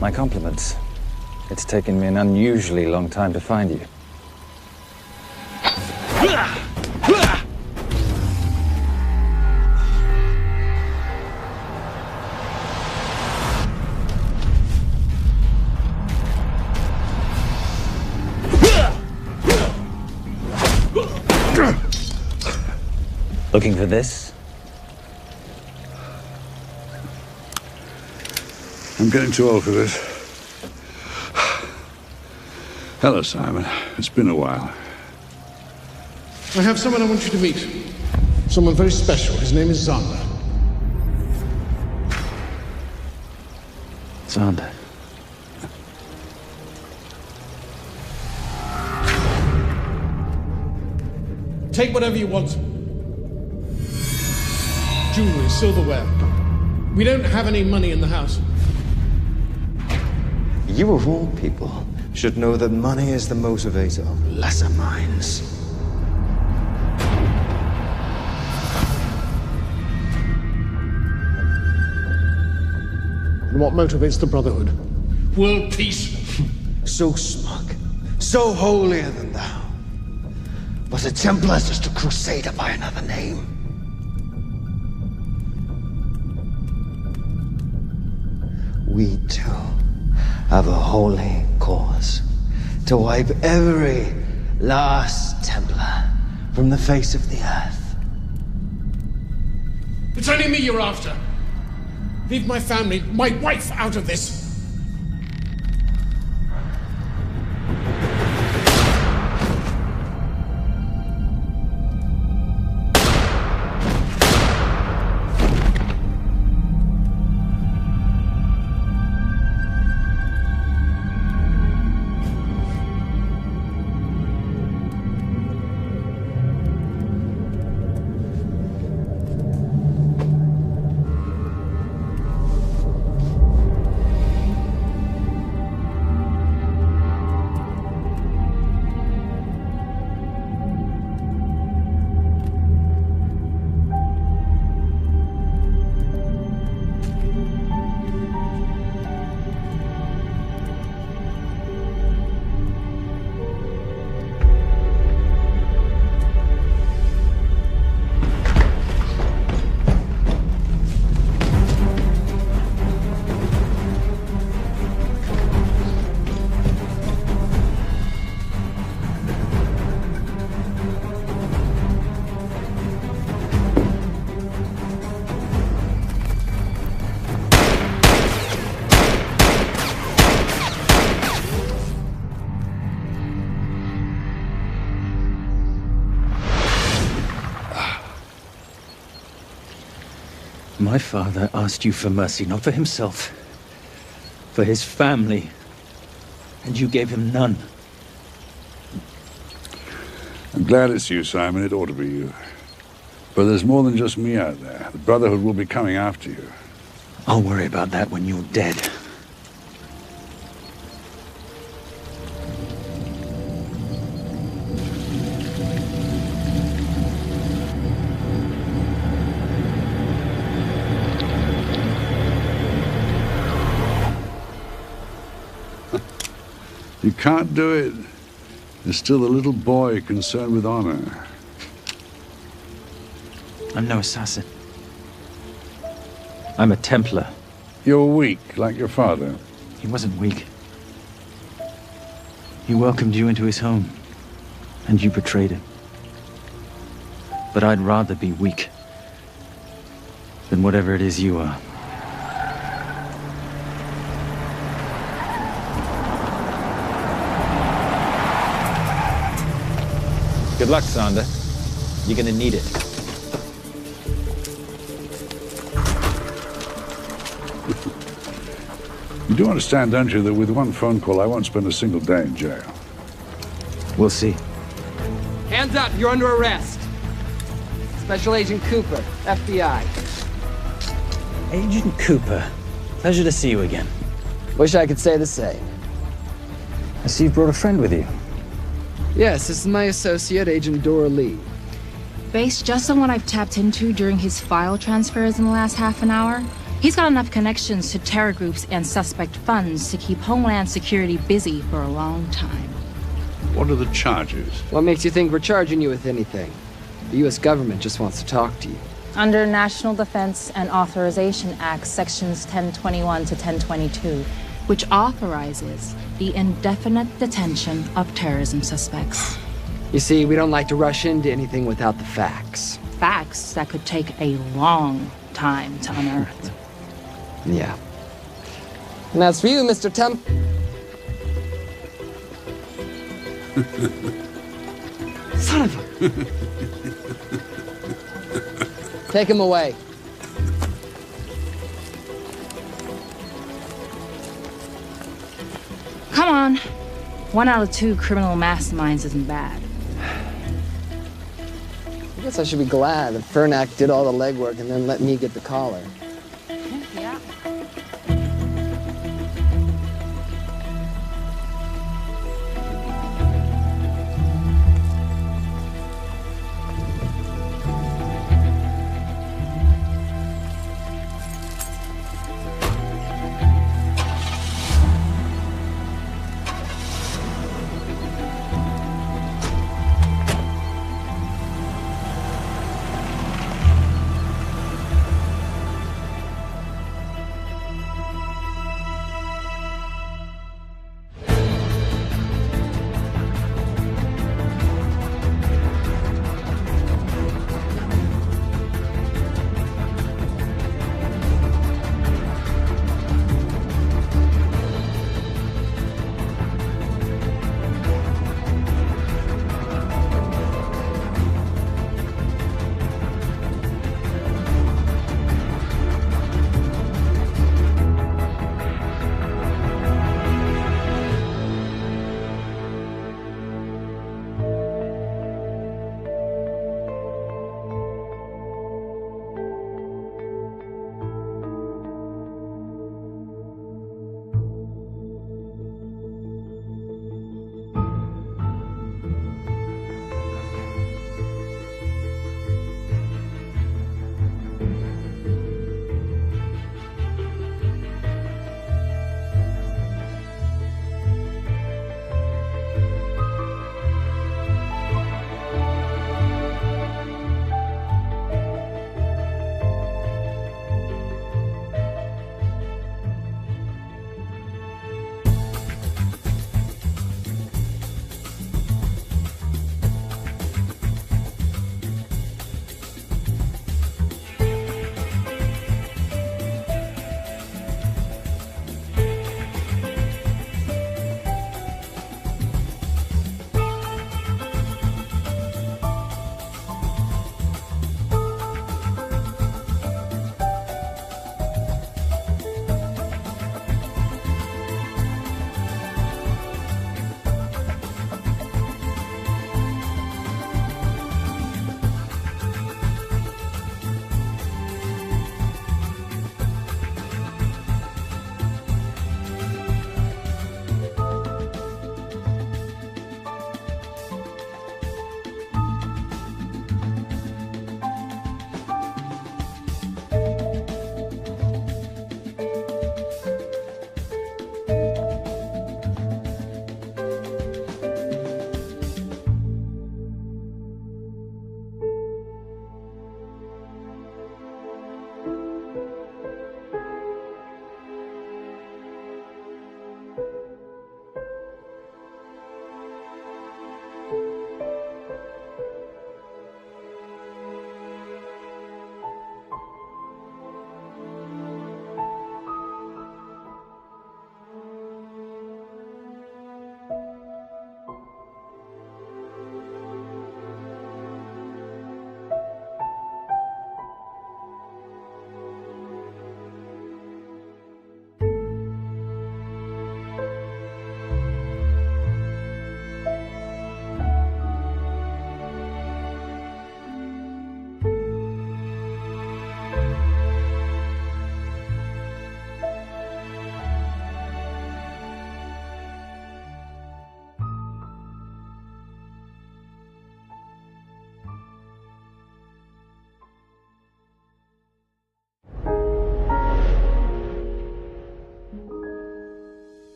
My compliments. It's taken me an unusually long time to find you. Looking for this? I'm getting too old for this. Hello, Simon. It's been a while. I have someone I want you to meet. Someone very special. His name is Xander. Xander. Take whatever you want. Jewelry, silverware. We don't have any money in the house. You of all people should know that money is the motivator of lesser minds. And what motivates the Brotherhood? World peace. So smug, so holier than thou. But a Templar is just a crusader by another name. We too have a holy cause to wipe every last Templar from the face of the earth. It's only me you're after. Leave my family, my wife, out of this. My father asked you for mercy, not for himself, for his family, and you gave him none. I'm glad it's you, Simon. It ought to be you. But there's more than just me out there. The Brotherhood will be coming after you. I'll worry about that when you're dead. You can't do it. There's still a little boy concerned with honor. I'm no assassin. I'm a Templar. You're weak, like your father. He wasn't weak. He welcomed you into his home, and you betrayed him. But I'd rather be weak than whatever it is you are. Good luck, Xander. You're gonna need it. You do understand, don't you, that with one phone call, I won't spend a single day in jail. We'll see. Hands up, you're under arrest. Special Agent Cooper, FBI. Agent Cooper, pleasure to see you again. Wish I could say the same. I see you've brought a friend with you. Yes, this is my associate, Agent Dora Lee. Based just on what I've tapped into during his file transfers in the last half an hour, he's got enough connections to terror groups and suspect funds to keep Homeland Security busy for a long time. What are the charges? What makes you think we're charging you with anything? The U.S. government just wants to talk to you. Under National Defense and Authorization Act, Sections 1021 to 1022, which authorizes the indefinite detention of terrorism suspects. You see, we don't like to rush into anything without the facts. Facts that could take a long time to unearth. Yeah. And as for you, Mr. Son of a... Take him away. Come on. 1 out of 2 criminal masterminds isn't bad. I guess I should be glad that Fernak did all the legwork and then let me get the collar.